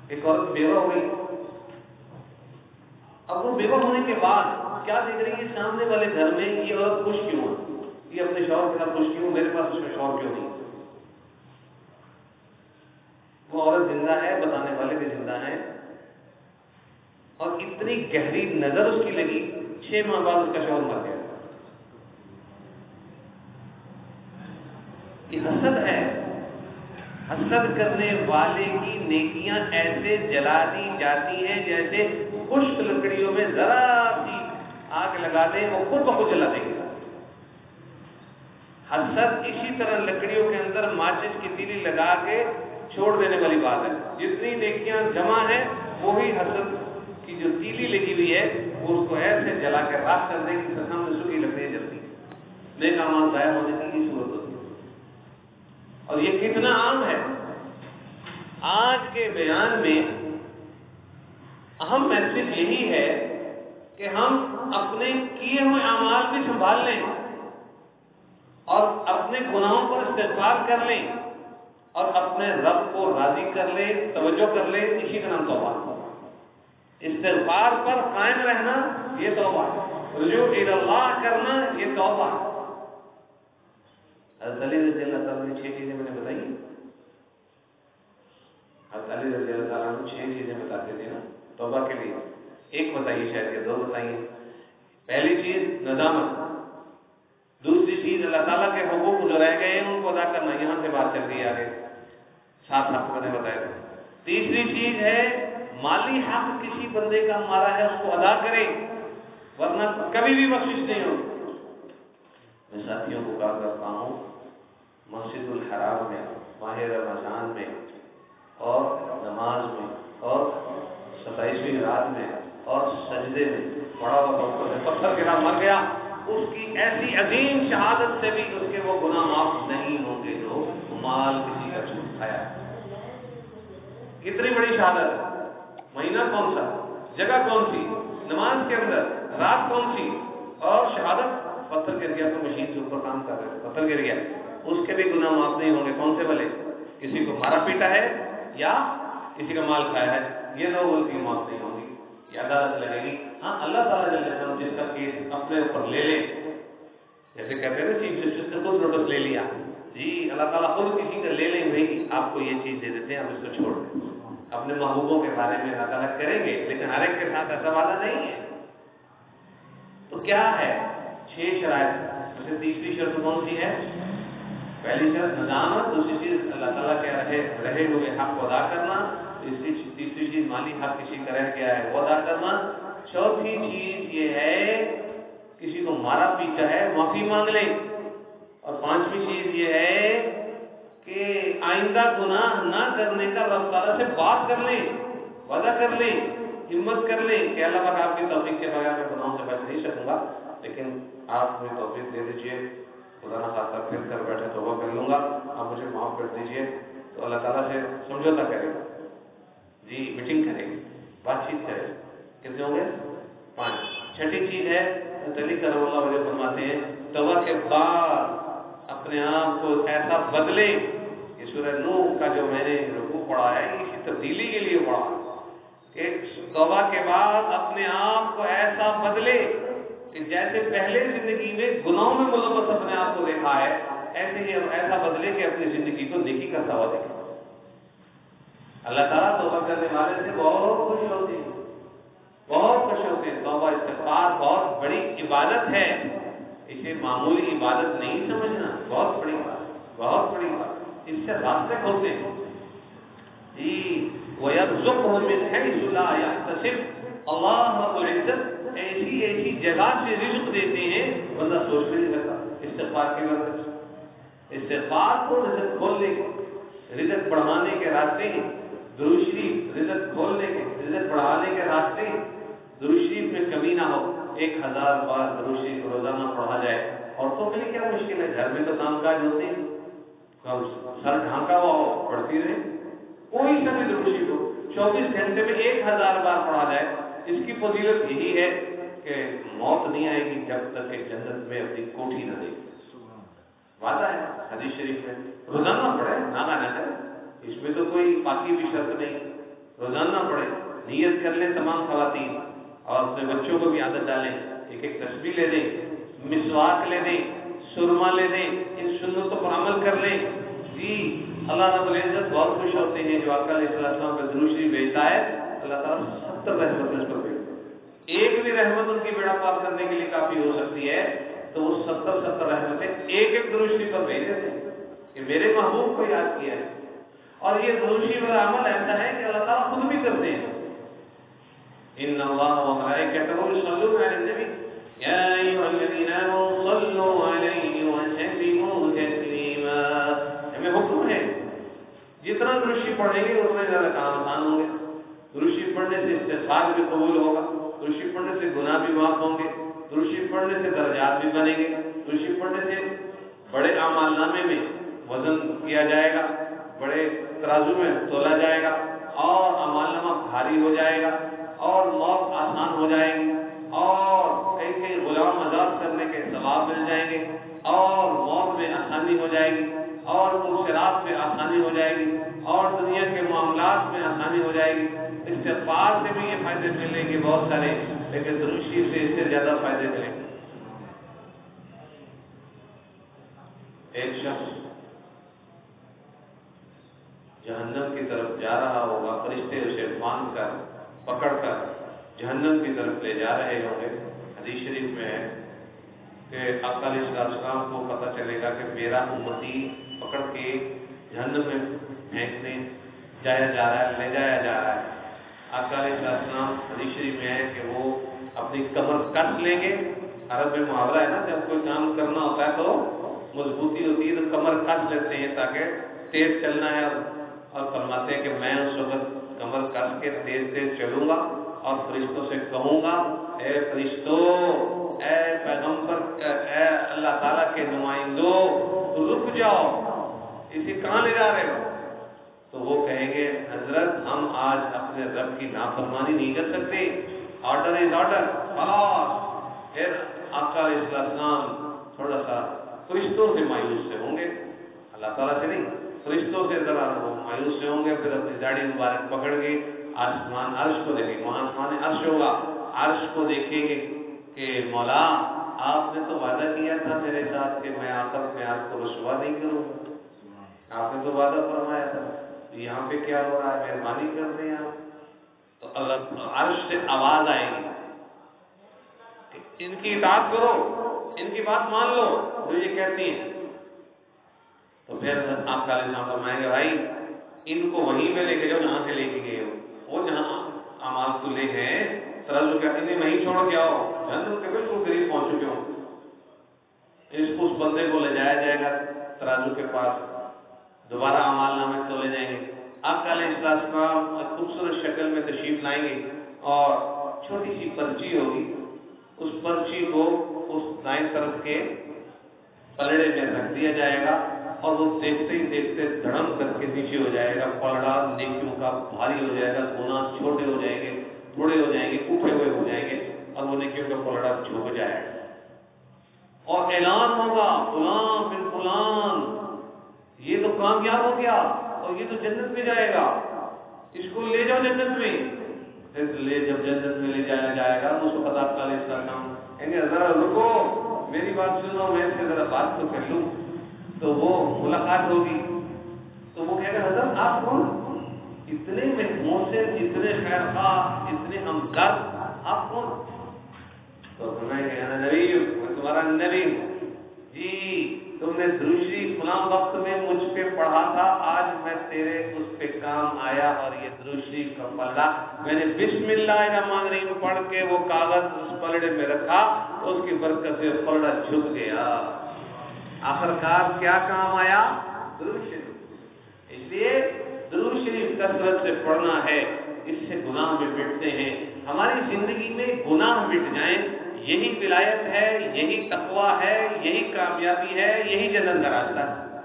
ایک عورت بیوہ ہو گئی، اب وہ بیوہ ہونے کے بعد کیا دیکھ رہی ہے سامنے والے گھر میں یہ عورت خوش کیوں ہے، یہ اپنے شوہر کے ساتھ خوش کیوں، میرے پاس اس کا شوہر کیوں نہیں؟ وہ عورت زندہ ہے، بتانے والے بھی زندہ ہیں، اور اتنی گہری نظر اس کی لگی، 6 ماہ بعد اس کا شوہر مر گیا۔ یہ حسد ہے، حسد کرنے والے کی نیکیاں ایسے جلا دی جاتی ہیں جیسے خشک لکڑیوں میں ذرا سی آگ لگا دیں وہ خود بخود جلا دے گا۔ حسد اسی طرح لکڑیوں کے اندر ماچس کی تیلی لگا کے چھوڑ دینے والی بات ہے، جتنی نیکیاں جمع ہیں وہی حسد کی جو تیلی لگی ہوئی ہے وہ اس کو ایسے جلا کے راکھ کر دے گی، سامنے سوکھی لکڑیاں جلتی ہیں، نیک اعمال ضائع ہونے کی صورت ہوتی ہے۔ اور یہ کتنا عام ہے، آج کے بیان میں اہم میسج یہی ہے کہ ہم اپنے کیے ہوئے اعمال بھی سنبھال لیں، اور اپنے گناہوں پر استغفار کر لیں اور اپنے رب کو راضی کر لیں، توجہ کر لیں، اسی کا نام توبہ۔ استغفار پر قائم رہنا یہ توبہ ہے، رجوع الی اللہ کرنا یہ توبہ ہے۔ حضرت علی رضی اللہ تعالیٰ نے 6 چیزیں میں نے بتائی، حضرت علی رضی اللہ تعالیٰ نے 6 چیزیں بتاتے تھے نا توبہ کے لیے، ایک بتائیے شاید کہ 2 بتائیے۔ پہلی چیز ندامت، دوسری چیز اللہ تعالیٰ کے حقوق جو رہ گئے ہیں ان کو ادا کرنا، یہاں سے بات چل گئی آگے 7 حق میں نے بتایا تھا۔ تیسری چیز ہے مالی حق کسی بندے کا ہمارا ہے اس کو ادا کرے، ورنہ کبھی بھی بخشش نہیں ہوگی۔ میں ساتھیوں کو کہا کرتا ہوں مسجد الحرام میں ماہ رمضان میں اور نماز میں اور 27ویں رات میں اور سجدے میں پڑا ہوا پتھر گرا مر گیا، اس کی ایسی عظیم شہادت سے بھی اس کے وہ گناہ معاف نہیں ہوں گے جو مال کسی کا چھوٹ کھایا۔ کتنی بڑی شہادت ہے، مہینہ کون سا، جگہ کون سی، نماز کے اندر رات کون سی، اور شہادت پتھر گر گیا تو مشین کے اوپر کام کر رہے پتھر گر گیا، اس کے بھی گناہ معاف نہیں ہوں گے۔ کون سے بلے، کسی کو مارا پیٹا ہے یا کسی کا مال کھایا ہے، یہ لوگ اس کی معاف نہیں ہوں گی، یہ عدالت لگے گی۔ ہاں اللہ تعالیٰ جس کا کیس اپنے اوپر لے لے، جیسے کہتے ہیں نا چیف جسٹس نے خود نوٹس لے لیا، جی اللہ تعالیٰ خود کسی کا لے لیں، بھائی آپ کو یہ چیز دے دیتے ہیں، آپ اس کو چھوڑ دیں۔ اپنے محبوبوں کے بارے میں اللہ تعالیٰ کریں گے، لیکن ہر ایک کے ساتھ ایسا وعدہ نہیں ہے۔ تو کیا ہے 6 شرائط، اسے تیسری شرط کون سی ہے؟ پہلی شرط ندامت، دوسری چیز اللہ تعالیٰ کے رہے ہوئے حق کو ادا کرنا، تیسری چیز مالی حق کسی کا رہ گیا ہے وہ ادا کرنا، چوتھی چیز یہ ہے کسی کو مارا پیٹا ہے معافی مانگ لیں، اور 5ویں چیز یہ ہے کہ آئندہ گناہ نہ کرنے کا رب تعالیٰ سے بات کر لیں، وعدہ کر لیں، ہمت کر لیں کہ اللہ پاک آپ کی توفیق کے بغیر میں گناہوں سے بچ نہیں سکوں گا، لیکن آپ مجھے توفیق دے دیجئے، خدا نہ خواستہ پھر کر بیٹھے توبہ کر لوں گا، آپ مجھے معاف کر دیجئے۔ تو اللہ تعالیٰ سے سمجھوتا کرے گا، جی میٹنگ کرے گی، بات چیت کرے، کتنے ہوں گے؟ 5۔ چھٹی چیز ہے علی کرم اللہ وجہ فرماتے ہیں توبہ کے بعد اپنے آپ کو ایسا بدلے، یہ سورہ نوح کا جو میں نے رکوع پڑھا ہے اسی تبدیلی کے لیے پڑھا کہ توبہ کے بعد اپنے آپ کو ایسا بدلے کہ جیسے پہلے زندگی میں گناہوں میں ملوث اپنے آپ کو دیکھا ہے، ایسے ہی ایسا بدلے کہ اپنی زندگی کو نیکی کرتا ہوا دیکھے۔ اللہ تعالیٰ توبہ کرنے والے سے بہت خوش ہوتے ہیں، بہت خوش ہوتے ہیں۔ توبہ استغفار بہت بڑی عبادت ہے، اسے معمولی عبادت نہیں سمجھنا، بہت بڑی بات، بہت بڑی بات، اس سے راستے کھولتے ہیں جی۔ وَيَرْزُقْهُ مِنْ حَيْثُ لَا يَحْتَسِبُ، اللہ رب العزت ایسی ایسی جگہ سے رزق دیتے ہیں بندہ سوچ بھی نہیں سکتا۔ استغفار کی برکت سے استغفار کو رزق کھولنے کے، رزق بڑھانے کے راستے ہیں، درود شریف رزق کھولنے کے، رزق بڑھانے کے راستے ہیں۔ درود شریف میں کمی نہ ہو، 1000 بار درود شریف روزانہ پڑھا جائے۔ عورتوں کے لیے کیا مشکل ہے، گھر میں تو کام کاج ہوتے ہیں، سر ڈھانکا ہوا ہو پڑھتی رہے، کوئی سا بھی درود شریف ہو 24 گھنٹے میں 1000 بار پڑھا جائے۔ اس کی فضیلت یہی ہے کہ موت نہیں آئے گی جب تک کہ جنت میں اپنی کوٹھی نہ دے۔ وعدہ ہے حدیث شریف میں، روزانہ پڑھے نہ نہ کرے، اس میں تو کوئی باقی بھی شرط نہیں، روزانہ پڑھے۔ نیت کر لیں تمام خواتین، اور اپنے بچوں کو بھی عادت ڈالیں، ایک تسبیح لے دیں، مسواک لے دیں، سرما لے دیں، ان سنتوں پر عمل کر لیں جی۔ اللہ رب العزت بہت خوش ہوتے ہیں جو آقا علیہ السلام پہ درود شریف بھیجتا ہے، اللہ تعالیٰ 70 رحمتیں اس پر بھیجتے ہیں۔ ایک بھی رحمت ان کی بیڑا پار کرنے کے لیے کافی ہو سکتی ہے، تو وہ 70 رحمتیں ایک درود شریف پر بھیج دیتے ہیں کہ میرے محبوب کو یاد کیا ہے۔ اور یہ درود شریف والا عمل ایسا ہے کہ اللہ تعالیٰ خود بھی کرتے ہیں۔ ان اللہ وملائکتہ یصلون علی النبی یا ایھا الذین آمنوا صلوا علیہ وسلموا تسلیما، ہمیں حکم ہے جتنا درود شریف پڑھیں گے اتنا زیادہ کام آسان ہوں گے۔ درود شریف پڑھنے سے استغفار بھی قبول ہوگا، درود شریف پڑھنے سے گناہ بھی معاف ہوں گے، درود شریف پڑھنے سے درجات بھی بنیں گے، درود شریف پڑھنے سے بڑے اعمال نامے میں وزن کیا جائے گا، بڑے ترازو میں تولا جائے گا، اور اعمال نامہ بھاری ہو جائے گا، اور موت آسان ہو جائے گی، اور کئی غلام آزاد کرنے کے ثواب مل جائیں گے۔ اور موت میں آسانی ہو جائے گی اور منشرات میں آسانی ہو جائے گی اور دنیا کے معاملات میں آسانی ہو جائے گی. استغفار سے بھی یہ فائدے ملیں گے بہت سارے، لیکن درود شریف سے اس سے زیادہ فائدے ملیں گے. ایک شخص جہنم کی طرف جا رہا ہوگا، فرشتے اسے باندھ کر پکڑ کر جہنم کی طرف لے جا رہے ہوں گے. حدیث شریف میں ہے کہ آقا علیہ السلام کو پتہ چلے گا کہ میرا امتی پکڑ کے جہنم میں پھینکنے جایا جا رہا ہے، لے جایا جا رہا ہے. آقا علیہ السلام حدیث شریف میں ہے کہ وہ اپنی کمر کس لیں گے. عرب میں محاورہ ہے نا، جب کوئی کام کرنا ہوتا ہے تو مضبوطی ہوتی ہے تو کمر کس لیتے ہیں تاکہ تیز چلنا ہے، اور فرماتے ہیں کہ میں اس وقت کمر کس کے تیز تیز چلوں گا اور فرشتوں سے کہوں گا، اے فرشتوں، اے پیغمبر، اے اللہ تعالیٰ کے نمائندوں، رک جاؤ، اسے کہاں لے جا رہے ہو؟ تو وہ کہیں گے حضرت ہم آج اپنے رب کی نافرمانی نہیں کر سکتے، آرڈر از آرڈر، خلاص. پھر آقا علیہ السلام تھوڑا سا فرشتوں سے مایوس سے ہوں گے، اللہ تعالیٰ سے نہیں، فرشتوں سے ذرا وہ مایوس سے ہوں گے. پھر اپنی داڑھی مبارک پکڑ کے آسمان عرش کو دیکھیں گے، وہاں آسمان عرش ہوگا، عرش کو دیکھیں گے کہ مولا آپ نے تو وعدہ کیا تھا میرے ساتھ کہ میں آخرت میں آپ کو رسوا نہیں کروں گا، آپ نے تو وعدہ فرمایا تھا، یہاں پہ کیا ہو رہا ہے، مہربانی کر دیں آپ. تو اللہ عرش سے آواز آئے گی کہ ان کی اطاعت کرو، ان کی بات مان لو جو یہ کہتی ہیں. تو پھر آپ کا السلام فرمائیں گے بھائی ان کو وہیں پہ لے کے جاؤ جہاں سے لے کے گئے ہو، وہ جہاں اعمال کو لے گئے ترازو کہتے ہیں وہیں چھوڑ کے آؤ، جہنم کے بالکل قریب پہنچ چکے ہوں. اس بندے کو لے جایا جائے گا ترازو کے پاس، دوبارہ اعمال نامے تو لے جائیں گے. آپ کا علیہ السلام خوبصورت شکل میں تشریف لائیں گے اور چھوٹی سی پرچی ہوگی، اس پرچی کو اس دائیں طرف کے پلڑے میں رکھ دیا جائے گا اور وہ دیکھتے ہی دیکھتے دھڑم کر کے نیچے ہو جائے گا. پلڑا نیکیوں کا بھاری ہو جائے گا، گناہ چھوٹے ہو جائیں گے، تھوڑے ہو جائیں گے، اٹھے ہوئے ہو جائیں گے اور وہ نیکیوں کا پلڑا جھک جائے گا اور اعلان ہوگا فلاں بن فلان یہ تو کامیاب ہو گیا اور یہ تو جنت میں جائے گا، اس کو لے جاؤ جنت میں. پھر جب جنت میں لے جایا جائے گا تو اس کو پتا آپ کا علیہ السلام کہیں گے ذرا رکو میری بات سن لو، میں اس سے ذرا بات تو کر لوں. تو وہ ملاقات ہوگی تو وہ کہے گا حضرت آپ کون، اتنے محسن، اتنے خیر خواہ، اتنے ہمدرد، آپ کون؟ تو میں کہنا نبی ہوں، میں تمہارا نبی ہوں. جی تم نے درود شریف فلاں وقت میں مجھ پہ پڑھا تھا، آج میں تیرے اس پہ کام آیا اور یہ درود شریف کا پلڑا میں نے بسم اللہ الرحمن الرحیم پڑھ کے وہ کاغذ اس پلڑے میں رکھا، اس کی برکت سے پلڑا جھک گیا. آخرکار کیا کام آیا؟ درود شریف. اس لیے درود شریف کثرت سے پڑھنا ہے، اس سے گناہ بھی مٹتے ہیں. ہماری زندگی میں گناہ مٹ جائیں، یہی ولایت ہے، یہی تقویٰ ہے، یہی کامیابی ہے، یہی جنت کا راستہ ہے.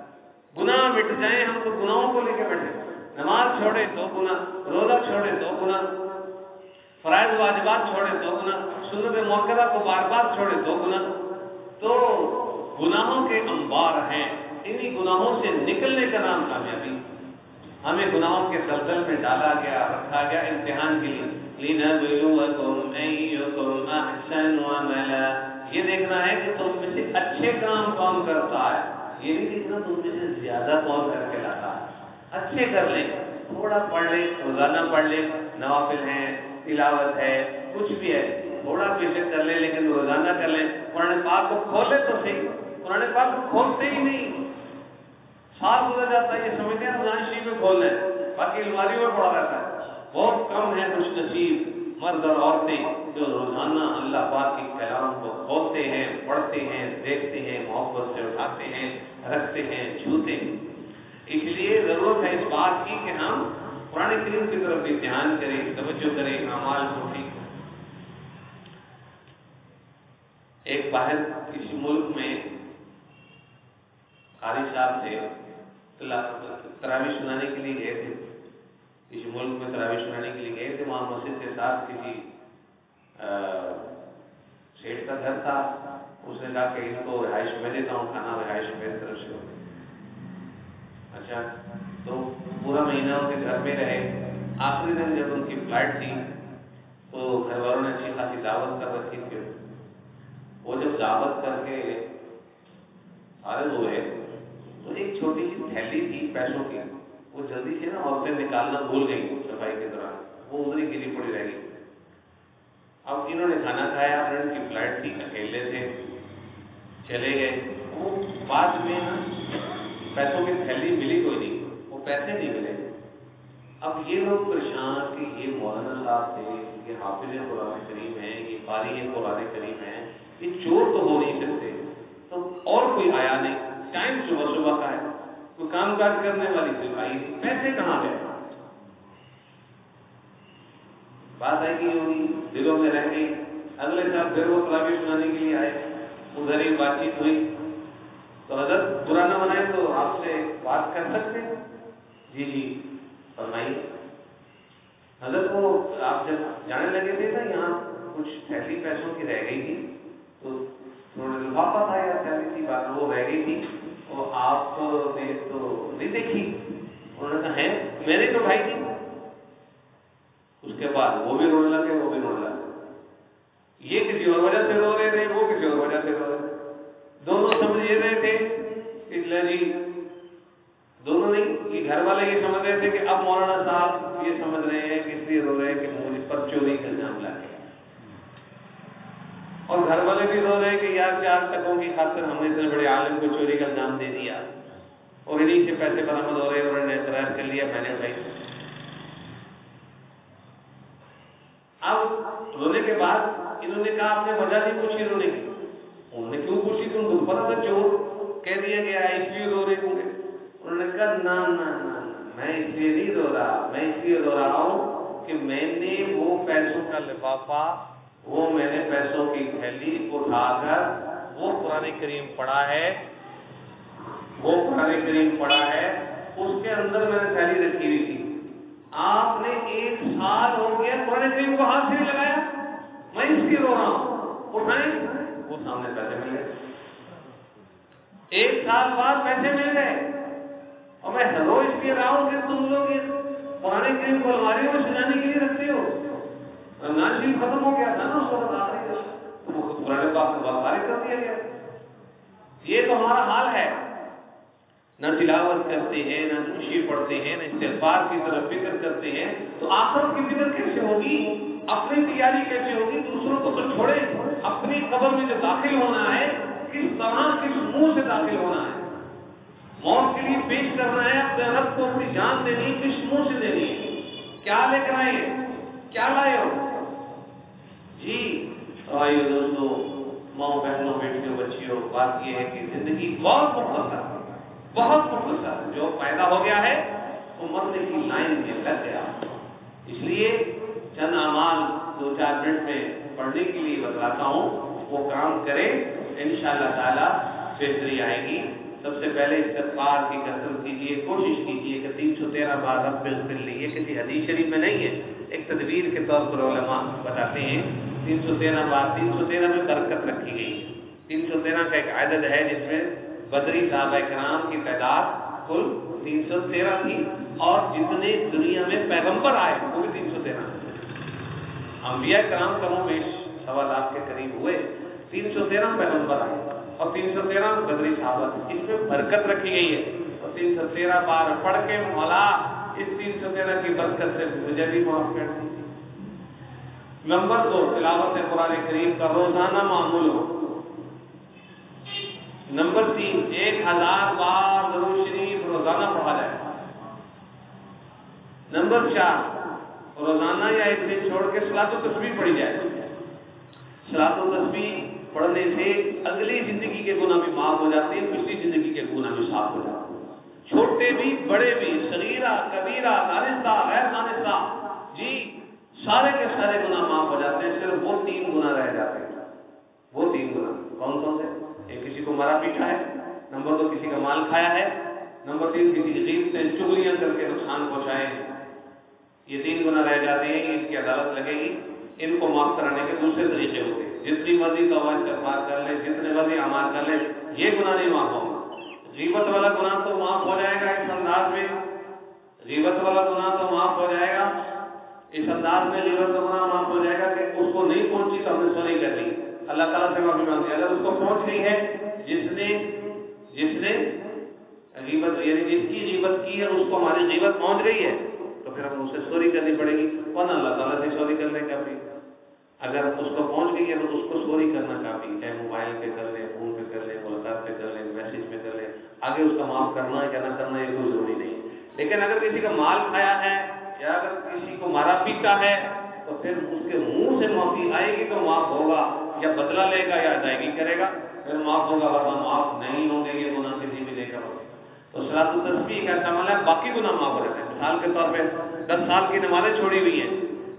گناہ مٹ جائیں، ہم تو گناہوں کو لے کے بیٹھے، نماز چھوڑے تو گناہ، روزہ چھوڑے تو گناہ، فرائض واجبات چھوڑے تو گناہ، سنت موقرہ کو بار بار چھوڑے تو گناہ. تو گناہوں کے انبار ہیں، انہی گناہوں سے نکلنے کا نام کامیابی. ہمیں گناہوں کے دلدل میں ڈالا گیا، رکھا گیا امتحان کے لیے. لِنَبْلُوَكُمْ أَيُّكُمْ أَحْسَنُ عَمَلًا، یہ دیکھنا ہے کہ تم میں سے اچھے کام کون کرتا ہے، یہ نہیں دیکھنا تم میں سے زیادہ کون کر کے لاتا ہے. اچھے کر لیں، تھوڑا پڑھ لیں، روزانہ پڑھ لیں، نوافل ہیں، تلاوت ہے، کچھ بھی ہے، تھوڑا بےشک کر لیں لیکن روزانہ کر لیں. قرآن پاک کو کھولے تو صحیح، قرآن پاک کو کھولتے ہی نہیں، سال گزر جاتا ہے یہ سمجھتے ہیں قرآن شریف میں کھول لیں، باقی الماریوں میں پڑا رہتا ہے. بہت کم ہے خوش نصیب مرد اور عورتیں جو روزانہ اللہ پاک کے کلام کو کھولتے ہیں، پڑھتے ہیں، دیکھتے ہیں، محبت سے اٹھاتے ہیں، رکھتے ہیں، چھوتے ہیں. اس لیے ضرورت ہے اس بات کی کہ ہم قرآن کریم کی طرف بھی دھیان کریں، توجہ کریں، اعمال کو ٹھیک. ایک باہر کسی ملک میں قاری صاحب تھے، تراویح سنانے کے لیے گئے تھے. کسی ملک میں تراویح سنانے کے لیے گئے تھے، وہاں مسجد کے ساتھ کسی سیٹ کا گھر تھا. اس نے کہا کہ ان کو رہائش میں دیتا ہوں، کھانا رہائش میری طرف سے ہوگی۔ اچھا، تو پورا مہینہ ان کے گھر میں رہے۔ آخری دن جب ان کی فلائٹ تھی تو گھر والوں نے اچھی خاصی دعوت کر رکھی تھی۔ وہ جب دعوت کر کے فارغ ہوئے تو ایک چھوٹی سی تھیلی تھی پیسوں کی، وہ جلدی سے نا عورتیں نکالنا بھول گئی صفائی کے دوران، وہ ادھر ہی گری پڑی رہ گئی۔ اب انہوں نے کھانا کھایا، ان کی فلائٹ تھی، اکیلے تھے، چلے گئے۔ وہ بعد میں نا پیسوں کی تھیلی ملی کوئی نہیں، وہ پیسے نہیں ملے۔ اب یہ لوگ پریشان کہ یہ مولانا صاحب تھے، یہ حافظ قرآن کریم ہیں، یہ قاری قرآن کریم ہیں، یہ چور تو ہو نہیں سکتے، تو اور کوئی آیا نہیں۔ ٹائم صبح صبح کا ہے، کوئی کام کاج کرنے والی کوئی آئی نہیں، پیسے کہاں گئے؟ بات آئی کی ہوگی، دلوں میں رہ گئی۔ اگلے سال پھر وہ تراویح سنانے کے لیے آئے، ادھر ہی بات چیت ہوئی تو حضرت برا نہ منائے تو آپ سے بات کر سکتے ہیں؟ جی جی فرمائیے۔ حضرت وہ آپ جب جانے لگے تھے نا یہاں کچھ تھیلی پیسوں کی رہ گئی تھی، تو تھوڑا لفافہ تھا یا تھیلی کی بات وہ رہ گئی تھی، اور آپ نے تو نہیں دیکھی؟ انہوں نے کہا ہے میں نے تو اٹھائی تھی۔ اس کے بعد وہ بھی رونے لگے، وہ بھی رونے لگے، یہ کسی اور وجہ سے رو رہے تھے، وہ کسی اور وجہ سے رو رہے تھے، دونوں سمجھ یہ رہے تھے اس لیے جی دونوں نہیں، یہ گھر والے یہ سمجھ رہے تھے کہ اب مولانا صاحب یہ سمجھ رہے ہیں کہ اس لیے رو رہے ہیں کہ مجھ پر چوری کا الزام لگا، اور گھر والے بھی رو رہے ہیں کہ یار 4 ٹکوں کی خاطر ہم نے اتنے بڑے عالم کو چوری کا الزام دے دیا، اور انہیں سے پیسے برآمد ہو رہے ہیں، انہوں نے اعتراض کر لیا، میں نے بھائی۔ اب رونے کے بعد انہوں نے کہا آپ نے وجہ نہیں پوچھی رونے کی؟ انہوں نے کیوں پوچھی؟ تم کو پتا تھا چور کہہ دیا گیا ہے اس لیے رو رہے ہوں گے؟ انہوں نے کہا نہ میں اس لیے نہیں رو رہا، میں اس لیے رو رہا ہوں کہ میں نے وہ پیسوں کا لفافہ، وہ میں نے پیسوں کی تھیلی اٹھا کر وہ قرآن کریم پڑھا ہے، وہ قرآن کریم پڑھا ہے، اس کے اندر میں نے تھیلی رکھی ہوئی تھی۔ آپ نے 1 سال ہو گیا قرآن کریم کو ہاتھ سے نہیں لگایا، میں اس لیے رو رہا ہوں، اٹھائیں وہ سامنے پیسے مل گئے، 1 سال بعد پیسے مل گئے، اور میں رو اس لیے رہا ہوں کہ تم لوگ قرآن کریم کو الماریوں میں سجانے کے لیے رکھتے ہو۔ رمضان شریف ختم ہو گیا تھا نا اس وقت آخری تو وہ قرآن پاک کو فارغ کر دیا گیا۔ یہ تو ہمارا حال ہے، نہ تلاوت کرتے ہیں، نہ خوشی پڑھتے ہیں، نہ استغفار کی طرف فکر کرتے ہیں، تو آخرت کی فکر کیسے ہوگی؟ اپنی تیاری کیسے ہوگی؟ دوسروں کو تو چھوڑے، اپنی قبر میں جو داخل ہونا ہے کس طرح کس منہ سے داخل ہونا ہے، موت کے لیے پیش کرنا ہے اپنے رب کو، اپنی جان دینی کس منہ سے دینی ہے، کیا لے کر آئے، کیا لائے ہو؟ جی آئیے دوستو، ماں بہنوں بیٹیوں بچیوں، بات یہ ہے کہ زندگی بہت مختصر ہے، بہت مختصر ہے، جو پیدا ہو گیا ہے وہ مرنے کی لائن میں لگ گیا، اس لیے چند اعمال 2-4 منٹ میں پڑھنے کے لیے بتلاتا ہوں، وہ کام کریں انشاءاللہ تعالی بہتری آئے گی۔ سب سے پہلے استغفار کی کثرت کیجیے، کوشش کیجیے کہ 313 بار رب اغفر لی، یہ کسی حدیث شریف میں نہیں ہے، ایک تدبیر کے طور پر علماء بتاتے ہیں 313 بار، 313 میں برکت رکھی گئی ہے، 313 کا ایک عدد ہے جس میں بدری صحابہ کرام کی تعداد کل 313 تھی، اور جتنے دنیا میں پیغمبر آئے وہ بھی 313 انبیاء کرام کم و بیش 1.25 لاکھ کے قریب ہوئے، 313 پیغمبر آئے اور 313 بدری صحابہ، اس میں برکت رکھی گئی ہے، اور 313 بار پڑھ کے مولا اس 313 کی برکت سے مجھے بھی معاف کر دی۔ نمبر 2، تلاوت قرآن کریم کا روزانہ معمول ہو۔ نمبر 3، 1000 بار درود شریف روزانہ پڑھا جائے۔ نمبر 4، روزانہ یا ایک دن چھوڑ کے صلاۃ و تسبیح پڑھی جائے۔ صلاۃ و تسبیح پڑھنے سے اگلی زندگی کے گناہ بھی معاف ہو جاتے ہیں، پچھلی زندگی کے گناہ بھی صاف ہو جاتے ہیں، چھوٹے بھی بڑے بھی، صغیرہ کبیرہ دانستہ غیر دانستہ، جی سارے کے سارے گناہ معاف ہو جاتے ہیں، صرف وہ 3 گناہ رہ جاتے ہیں۔ وہ 3 گناہ کون سے؟ ایک کسی کو مارا پیٹا ہے، نمبر 2 کسی کا مال کھایا ہے، نمبر 3 کسی کی غیبت سے چغلیاں کر کے نقصان پہنچائے ہیں، یہ 3 گناہ رہ جاتے ہیں، ان کی عدالت لگے گی، ان کو معاف کرانے کے دوسرے طریقے ہوتے ہیں۔ جتنی مرضی توبہ استغفار کر لے، جتنے مرضی اعمال کر لے، یہ گناہ نہیں معاف ہوگا۔ غیبت والا گناہ تو معاف ہو جائے گا اس انداز میں، غیبت والا گناہ تو معاف ہو جائے گا اس انداز میں، غیبت کا گناہ معاف ہو جائے گا کہ اس کو نہیں پہنچی تو ہم نے سوری کر لی، اللہ تعالیٰ سے معافی مانگی۔ اگر اس کو پہنچ گئی ہے، جس نے غیبت یعنی جس کی غیبت کی ہے اس کو ہماری غیبت پہنچ گئی ہے تو پھر ہم اسے سوری کرنی پڑے گی، ورنہ اللہ تعالیٰ سے سوری کر لیں کافی۔ اگر اس کو پہنچ گئی ہے تو اس کو سوری کرنا کافی ہے، موبائل پہ کر لیں، فون پہ کر لیں، ملاقات پہ کر لیں، میسج پہ کر لیں، آگے اس کا معاف کرنا یا نہ کرنا یہ کوئی ضروری نہیں۔ لیکن اگر کسی کا مال کھایا ہے یا اگر کسی کو مارا پیٹا ہے تو پھر اس کے منہ سے معافی آئے گی تو معاف ہوگا، یا بدلہ لے گا یا ادائیگی کرے گا پھر معاف ہوگا، ورنہ معاف نہیں ہوں گے یہ گناہ کسی بھی لے کر ہوگا۔ تو صلاۃ التسبیح کا عمل ہے، باقی گناہ معاف ہو جاتے ہیں۔ مثال کے طور پہ 10 سال کی نمازیں چھوڑی ہوئی ہیں،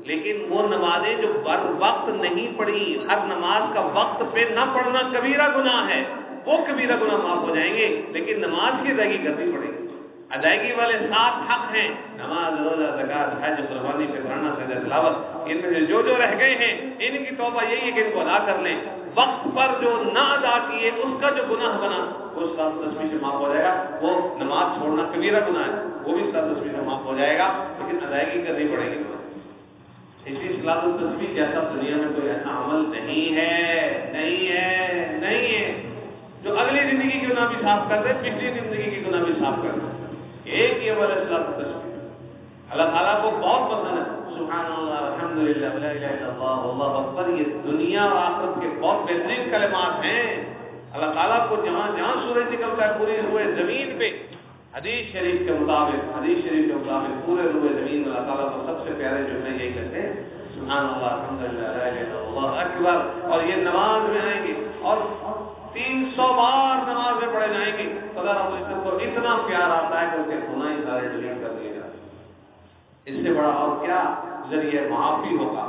لیکن وہ نمازیں جو بر وقت نہیں پڑھی، ہر نماز کا وقت پہ نہ پڑھنا کبیرہ گناہ ہے، وہ کبیرہ گناہ معاف ہو جائیں گے، لیکن نماز کی ادائیگی کرنی پڑے گی۔ ادائیگی والے 7 حق ہیں، نماز، روزہ، زکات، حج، قربانی، فطرانہ، سجدہ تلاوت، ان میں سے جو رہ گئے ہیں ان کی توبہ یہی ہے کہ ان کو ادا کر لیں۔ وقت پر جو نہ ادا کیے اس کا جو گناہ بنا وہ صلاۃ التسبیح سے معاف ہو جائے گا۔ وہ نماز چھوڑنا کبیرہ گناہ ہے، وہ بھی صلاۃ التسبیح سے معاف ہو جائے گا، لیکن ادائیگی کرنی پڑے گی۔ اسی صلاۃ التسبیح جیسا دنیا میں کوئی ایسا عمل نہیں ہے جو اگلی زندگی کی گناہ بھی صاف کر دے، پچھلی زندگی کی گناہ بھی صاف کر دے۔ ایک یہ والا صلاۃ التسبیح اللہ تعالیٰ کو بہت پسند ہے۔ سبحان اللہ، الحمدللہ، لا الہ الا اللہ، اللہ اکبر، یہ دنیا اور آخرت کے بہت بہترین کلمات ہیں۔ اللہ تعالیٰ کو جہاں جہاں سورج نکلتا ہے پوری روئے زمین پہ حدیث شریف کے مطابق پورے روئے زمین میں اللہ تعالیٰ کو سب سے پیارے جملے یہی کہتے ہیں، سبحان اللہ، الحمدللہ، لا الہ الا اللہ، اکبر۔ اور یہ نماز میں آئیں گے اور 300 بار نماز میں پڑھے جائیں گے، خدا رب العزت کو اتنا پیار آتا ہے کہ اس کے گناہ سارے ڈیلیٹ کر دیے جاتے ہیں۔ اس سے بڑا اور کیا ذریعہ معافی ہوگا،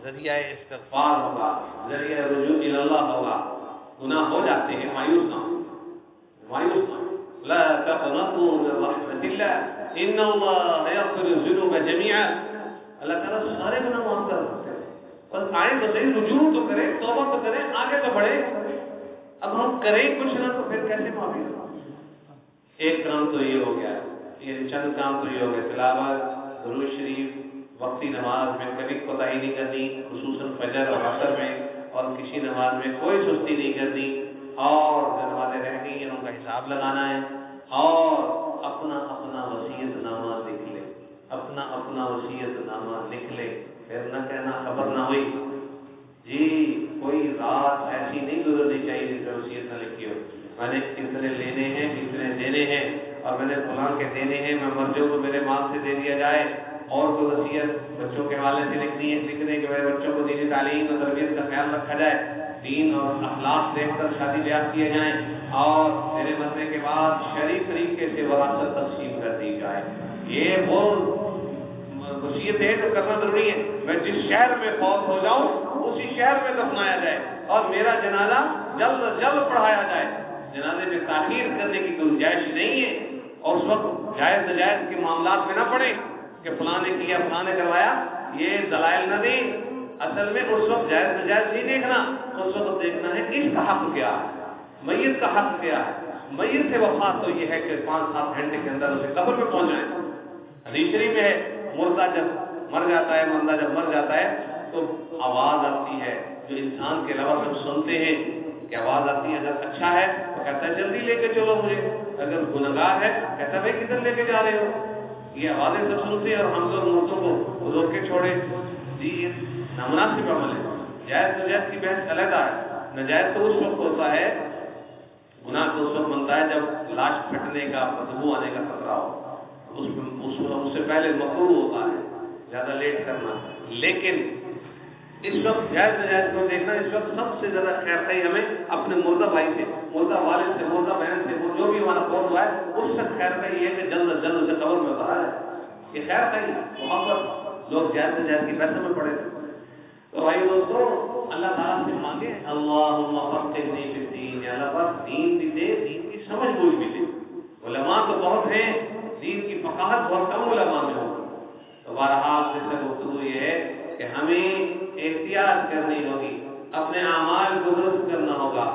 ذریعہ استغفار ہوگا، ذریعہ رجوع الی اللہ ہوگا۔ گناہ ہو جاتے ہیں، مایوس نہ ہو، لا تقنطوا من رحمت اللہ ان اللہ یغفر الذنوب جميعا۔ اللہ تعالیٰ سارے گناہ معاف کر سکتے ہیں، بس آئیں تو صحیح، رجوع تو کریں، توبہ تو کریں، آگے تو بڑھیں۔ اب ہم کریں کچھ نہ تو پھر کیسے معافی ہوگا؟ ایک کام تو یہ ہو گیا، یہ چند کام تو یہ ہو گیا، تلاوت، درود شریف، وقتی نماز میں کبھی کوتاہی نہیں کرنی، خصوصاً فجر اور عصر میں، اور کسی نماز میں کوئی سستی نہیں کرنی، اور جو نمازیں رہ گئی ہیں ان کا حساب لگانا ہے، اور اپنا وصیت نامہ لکھ لے، اپنا وصیت نامہ لکھ لے، پھر نہ کہنا خبر نہ ہوئی جی کوئی رات ایسی نہیں گزرنی چاہیے جس میں وصیت نہ لکھی ہو، میں نے اتنے لینے ہیں، اتنے دینے ہیں، اور میں نے فلاں کے دینے ہیں، میں مر جاؤں تو میرے مال سے دے دیا جائے، اور کوئی وصیت بچوں کے حوالے سے لکھنی ہے، لکھنے کہ میرے بچوں کو دینی تعلیم اور تربیت کا خیال رکھا جائے، دین اور اخلاق دیکھ کر شادی بیاہ کیے جائیں، اور میرے مرنے کے بعد شرعی طریقے سے وراثت تقسیم کر دی جائے۔ یہ وہ وصیت ہے جو کرنا ضروری ہے۔ میں جس شہر میں فوت ہو جاؤں اسی شہر میں دفنایا جائے، اور میرا جنازہ جلد از جلد پڑھایا جائے، جنازے میں تاخیر کرنے کی گنجائش نہیں ہے، اور اس وقت جائز نجائز کے معاملات میں نہ پڑے کہ فلاں نے کیا، فلاں نے کروایا، یہ دلائل نہ دیں۔ اصل میں اس وقت جائز نجائز نہیں دیکھنا، اس وقت دیکھنا ہے اس کا حق کیا ہے، میت کا حق کیا ہے۔ میت سے وفات تو یہ ہے کہ 5-7 گھنٹے کے اندر اسے قبر میں پہنچ جائیں۔ حدیث شریف میں ہے، مردہ جب مر جاتا ہے، بندہ جب مر جاتا ہے تو آواز آتی ہے جو انسان کے علاوہ سب سنتے ہیں، کہ آواز آتی ہے، اگر اچھا ہے تو کہتا ہے جلدی لے کے چلو مجھے، اگر گنہگار ہے کہتا ہے بھائی کدھر لے کے جا رہے ہو، یہ آوازیں سب سنتے ہیں، اور ہم لوگ مردوں کو روک کے چھوڑے، جی یہ نامناسب عمل ہے۔ جائز نجائز کی بحث علیحدہ ہے، نجائز تو اس وقت ہوتا ہے، گناہ تو اس وقت بنتا ہے جب لاش پھٹنے کا، بدبو آنے کا خطرہ ہو، اس سے پہلے مکروہ ہوتا ہے زیادہ لیٹ کرنا، لیکن اس وقت جائز نجائز کو دیکھنا، اس وقت سب سے زیادہ خیر خواہی ہمیں اپنے مردہ بھائی سے، مردہ والد سے، مردہ بہن سے، جو بھی ہمارا فوت ہوا ہے اس سے خیر خواہی یہ ہے کہ جلد از جلد اسے قبر میں اتارا جائے، یہ خیر خواہی محبت، لوگ جائز نجائز کی بحث میں پڑے تھے۔ تو بھائی دوستو، اللہ تعالیٰ سے مانگے اللہم فقہنی فی الدین، یا اللہ پاک دین بھی دے، دین کی سمجھ بوجھ بھی دے۔ علماء تو بہت ہیں، دین کی فقاہت بہت کم علماء میں ہوگی۔ تو بہرحال سے گفتگو یہ ہے کہ ہمیں احتیاط کرنی ہوگی، اپنے اعمال کو درست کرنا ہوگا،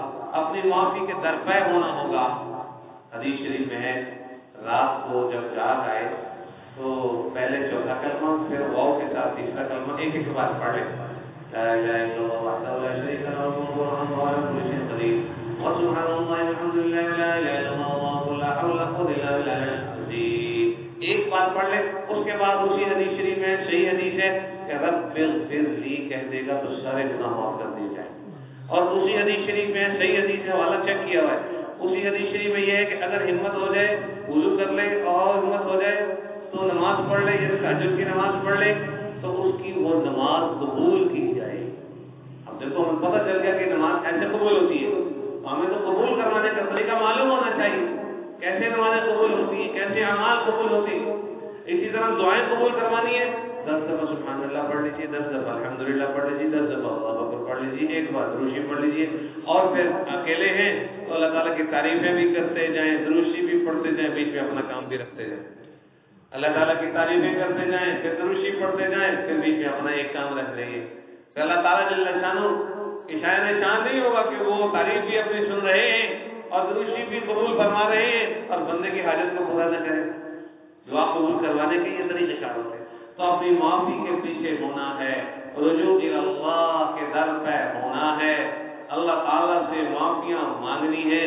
اپنی معافی کے درپے ہونا ہوگا۔ حدیث شریف میں ہے رات کو جب جاگ آئے تو پہلے چوتھا کلمہ، پھر واو کے ساتھ تیسرا کلمہ ایک ایک بار پڑھ لیں۔ لا الہ الا اللہ وحدہ لا شریک لہ لہ الملک وله الحمد وهو على كل شيء قدير وسبحان اللہ والحمد للہ لا الہ الا اللہ واللہ لا حول ولا قوة الا باللہ۔ ایک بار پڑھ لیں، اس کے بعد اسی حدیث شریف میں صحیح حدیث ہے کہ رب اغفر لی کہہ دے گا تو سارے گناہ معاف کر دیے جائیں۔ اور اسی حدیث شریف میں صحیح حدیث ہے، حوالہ چیک کیا ہوا ہے، اسی حدیث شریف میں یہ ہے کہ اگر ہمت ہو جائے وضو کر لے اور ہمت ہو جائے تو نماز پڑھ لے، یعنی تہجد کی نماز پڑھ لے تو اس کی وہ نماز قبول کی جائے۔ اب دیکھو ہمیں پتہ چل گیا کہ نماز ایسے قبول ہوتی ہے، ہمیں تو قبول کروانے کا طریقہ معلوم ہونا چاہیے، کیسے نمازیں قبول ہوتی ہیں، کیسے اعمال قبول ہوتی ہیں۔ اسی طرح دعائیں قبول کروانی ہے، 10 دفعہ سبحان اللہ پڑھ لیجیے، 10 دفعہ الحمدللہ پڑھ لیجیے، 10 دفعہ اللہ اکبر پڑھ لیجیے، ایک بار درود شریف پڑھ لیجیے، اور پھر اکیلے ہیں تو اللہ تعالیٰ کی تعریفیں بھی کرتے جائیں، درود شریف بھی پڑھتے جائیں، بیچ میں اپنا کام بھی رکھتے جائیں، اللہ تعالیٰ کی تعریفیں کرتے جائیں، پھر درود شریف پڑھتے جائیں، پھر بیچ میں اپنا ایک کام رکھ لیں۔ پھر اللہ تعالیٰ جل شانہ کی شاید شان نہیں ہوگا کہ وہ تعریف بھی اپنی سن رہے ہیں اور درود شریف بھی قبول فرما رہے ہیں اور بندے کی حاجت کو پورا نہ کریں۔ دعا قبول کروانے کے یہ طریقے کار ہوتے ہیں۔ تو اپنی معافی کے پیچھے ہونا ہے، رجوع اللہ کے در پہ ہونا ہے، اللہ تعالیٰ سے معافیاں مانگنی ہے۔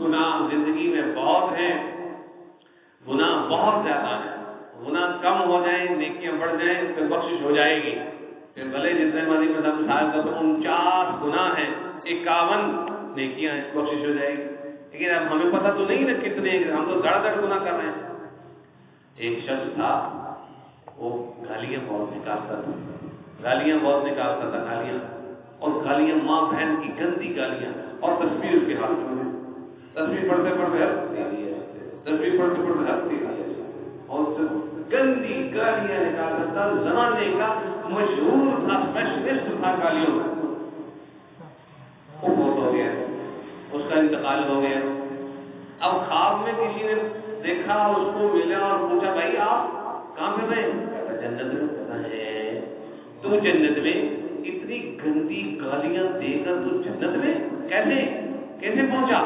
گناہ زندگی میں بہت ہیں، گناہ بہت زیادہ ہیں، گناہ کم ہو جائیں نیکیاں بڑھ جائیں پھر بخشش ہو جائے گی۔ پھر بھلے جتنے مدی میں 10 سال کا تو 49 گناہ ہیں، 51 نیکیاں ہیں، بخشش ہو جائے گی۔ لیکن اب ہمیں پتہ تو نہیں نا کتنے، ہم تو دڑ دڑ گناہ کر رہے ہیں۔ ایک شخص تھا وہ گالیاں بہت نکالتا تھا، گالیاں بہت نکالتا تھا، گالیاں اور گالیاں ماں بہن کی گندی گالیاں، اور تصویر اس کے ہاتھ میں، تصویر پڑھتے پڑھتے تصویر پڑھتے پڑھتے ہنستی اور گندی گالیاں نکالتا تھا۔ زمانے کا مشہور تھا، اسپیشلسٹ تھا گالیوں کا۔ وہ بہت ہو گیا، اس کا انتقال ہو گیا۔ اب خواب میں کسی نے دیکھا، اس کو ملا اور پوچھا بھائی آپ کہاں پہ رہے؟ جنت میں۔ تو جنت میں اتنی گندی گالیاں دے کر تو جنت میں کیسے پہنچا؟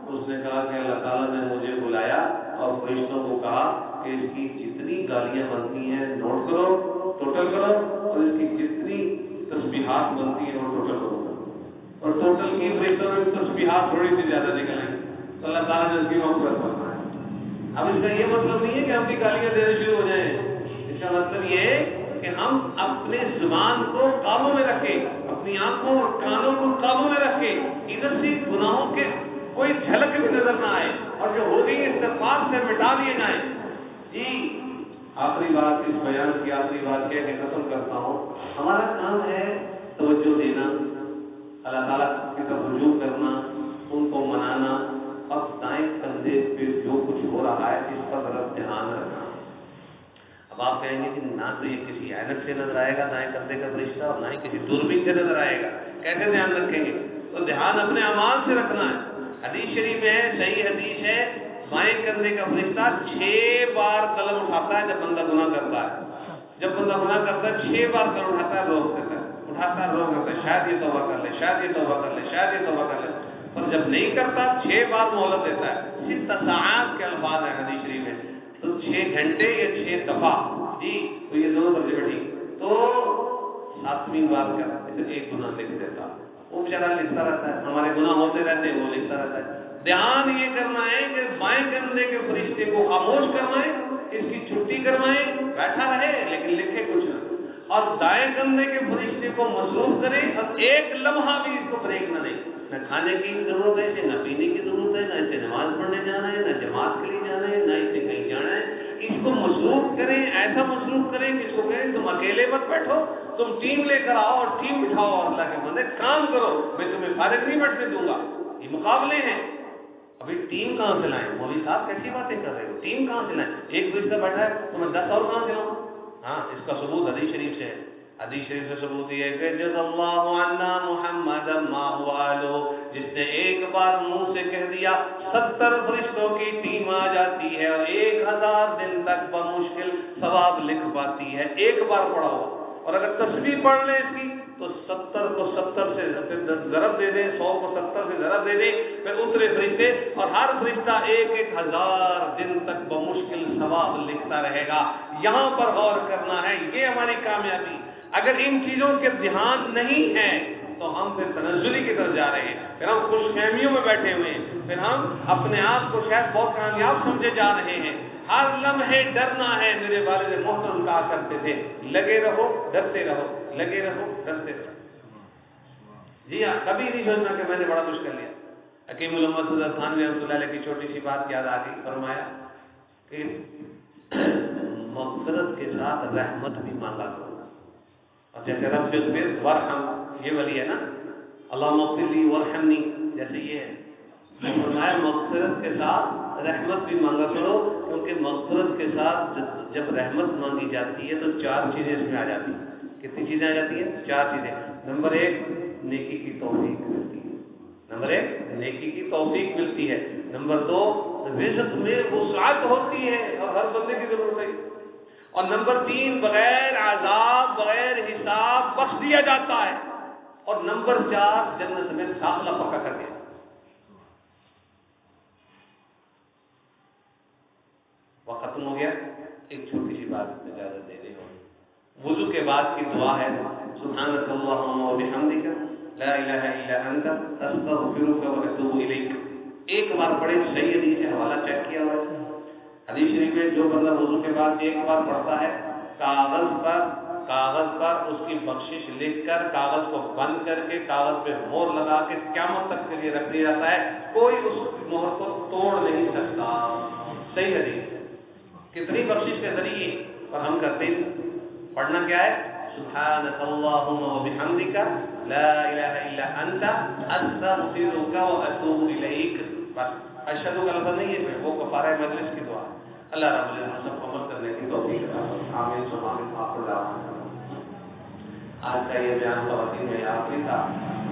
اس نے کہا کہ اللہ تعالیٰ نے مجھے بلایا اور فرشتوں کو کہا کہ اس کی جتنی گالیاں بنتی ہیں نوٹ کرو، ٹوٹل کرو، اور اس کی جتنی تسبیحات بنتی ہیں وہ ٹوٹل کرو، اور ٹوٹل کی فرشتوں میں تسبیحات تھوڑی سی زیادہ نکل آئی تو اللہ تعالیٰ نے اس کی مغفرت فرمائی۔ اب اس کا یہ مطلب نہیں ہے کہ ہم بھی گالیاں دینے شروع ہو جائیں، اس کا مطلب یہ ہے کہ ہم اپنے زبان کو قابو میں رکھیں، اپنی آنکھوں اور کانوں کو قابو میں رکھیں، ادھر سے گناہوں کے کوئی جھلک بھی نظر نہ آئے، اور جو ہو گئی استغفار سے مٹا دیے جائیں۔ جی آخری بات، اس بیان کی آخری بات کہہ کے ختم کرتا ہوں، ہمارا کام ہے توجہ دینا، اللہ تعالیٰ کی طرف رجوع کرنا، ان کو منانا، اور دائیں کندھے پہ جو کچھ ہو رہا ہے اس پر ذرا دھیان رکھنا۔ اب آپ کہیں گے کہ نہ تو یہ کسی عینت سے نظر آئے گا دائیں کندھے کا فرشتہ، اور نہ ہی کسی دوربین سے نظر آئے گا، کیسے دھیان رکھیں گے؟ تو دھیان اپنے اعمال سے رکھنا ہے۔ حدیث شریف میں ہے، صحیح حدیث ہے، بائیں کندھے کا فرشتہ 6 بار قلم اٹھاتا ہے جب بندہ گناہ کرتا ہے، جب بندہ گناہ کرتا ہے 6 بار قلم اٹھاتا ہے، روک دیتا ہے، اٹھاتا ہے، روک دیتا ہے، شاید یہ توبہ کر لے، شاید یہ توبہ کر لے، شاید یہ توبہ کر لے، اور جب نہیں کرتا 6 بار مہلت دیتا ہے۔ 6 ساعات کے الفاظ ہیں حدیث شریف میں، تو 6 گھنٹے یا 6 دفعہ، جی تو یہ دونوں ترجمے ٹھیک، تو 7ویں بار کا ایک گناہ لکھ دیتا، وہ بیچارہ لکھتا رہتا ہے، ہمارے گناہ ہوتے رہتے ہیں وہ لکھتا رہتا ہے۔ دھیان یہ کرنا ہے کہ بائیں کندھے کے فرشتے کو خاموش کروائیں، اس کی چھٹی کروائیں، بیٹھا رہے لیکن لکھے کچھ نہ، اور دائیں کندھے کے فرشتے کو مصروف کریں اور ایک لمحہ بھی اس کو بریک نہ دیں۔ نہ کھانے کی ضرورت ہے، نہ پینے کی ضرورت ہے، نہ اسے نماز پڑھنے جانا ہے، نہ جماعت کے لیے جانا ہے، نہ اسے کہیں جانا ہے، اس کو مصروف کریں، ایسا مصروف کریں کہ اس کو کہیں تم اکیلے مت بیٹھو، تم ٹیم لے کر آؤ اور ٹیم بٹھاؤ، اور اللہ کے بندے کام کرو، میں تمہیں فارغ نہیں بیٹھنے دوں گا۔ یہ مقابلے ہیں، ابھی ٹیم کہاں سے لائیں؟ مولوی صاحب کیسی باتیں کر رہے ہو، ٹیم کہاں سے لائیں؟ ایک فرشتہ بیٹھا ہے تو میں 10 اور کہاں سے لاؤں؟ ہاں، اس کا ثبوت حدیث شریف سے ہے۔ حدیث شریف سے ثبوت یہ ہے کہ جز اللہ عنا محمد ما هو آلو، جس نے ایک بار منہ سے کہہ دیا 70 فرشتوں کی ٹیم آ جاتی ہے اور 1000 دن تک بمشکل ثواب لکھ پاتی ہے، ایک بار پڑھا ہو، اور اگر تسبیح پڑھ لیں اس کی تو 70 کو 70 سے ضرب دے دیں، 100 کو 70 سے ضرب دے دیں، پھر اترے فرشتے اور ہر فرشتہ 1000 دن تک بمشکل ثواب لکھتا رہے گا۔ یہاں پر غور کرنا ہے، یہ ہماری کامیابی۔ اگر ان چیزوں کے دھیان نہیں ہے تو ہم پھر تنزلی کی طرف جا رہے ہیں، پھر ہم خوش فہمیوں میں بیٹھے ہوئے ہیں، پھر ہم اپنے آپ کو شاید بہت کامیاب سمجھے جا رہے ہیں۔ ہر لمحے ڈرنا ہے۔ میرے والد محترم کہا کرتے تھے لگے رہو ڈرتے رہو، لگے رہو ڈرتے رہو۔ جی ہاں، کبھی نہیں سوچنا کہ میں نے بڑا کچھ کر لیا۔ حکیم الامت حضرت تھانوی رحمۃ اللہ علیہ کی چھوٹی سی بات یاد آ گئی، فرمایا کہ مغفرت کے ساتھ رحمت بھی مانگا کرو۔ اور جیسے رب اغفر ورحم، یہ ولی ہے نا، اللہم اغفر لی ورحمنی، جیسے یہ ہے، فرمایا مغفرت کے ساتھ رحمت بھی مانگا کرو، کیونکہ مغفرت کے ساتھ جب رحمت مانگی جاتی ہے تو 4 چیزیں اس میں آ جاتی ہیں۔ کتنی چیزیں آ جاتی ہیں؟ 4 چیزیں۔ نمبر 1 نیکی کی توفیق ملتی ہے، نمبر 1 نیکی کی توفیق ملتی ہے، نمبر 2 رزق میں وسعت ہوتی ہے اور ہر بندے کی ضرورت ہے، اور نمبر 3 بغیر عذاب بغیر حساب بخش دیا جاتا ہے، اور نمبر 4 جنت میں داخلہ پکا کر دیا۔ وقت ختم ہو گیا، ایک چھوٹی سی بات اجازت دے دیں۔ وضو کے بعد کی دعا ہے سبحانک اللہم و بحمدک لا الہ الا انت استغفرک و اتوب الیک۔ ایک بار پڑھے، صحیح حدیث سے حوالہ چیک کیا ہوا ہے حدیث شریف میں، جو بندہ وضو کے بعد ایک بار پڑھتا ہے کاغذ پر اس کی بخشش لکھ کر کاغذ کو بند کر کے کاغذ پہ مہر لگا کے قیامت تک کے لیے رکھ دیا جاتا ہے، کوئی اس مہر کو توڑ نہیں سکتا۔ صحیح حدیث، کتنی بخشش کے ذریعے، اور ہم کرتے ہیں پڑھنا کیا ہے؟ سبحانک اللہم و بحمدک لا الہ الا انت استغفرک و اتوب الیک۔ بس اشہد کا لفظ نہیں ہے، وہ کفارہ مجلس کی دعا۔ اللہ رب العزت سب کو عمل کرنے کی توفیق عطا فرمائے۔ آمین ثم آمین۔ آج کا یہ بیان خواتین میں آخری تھا،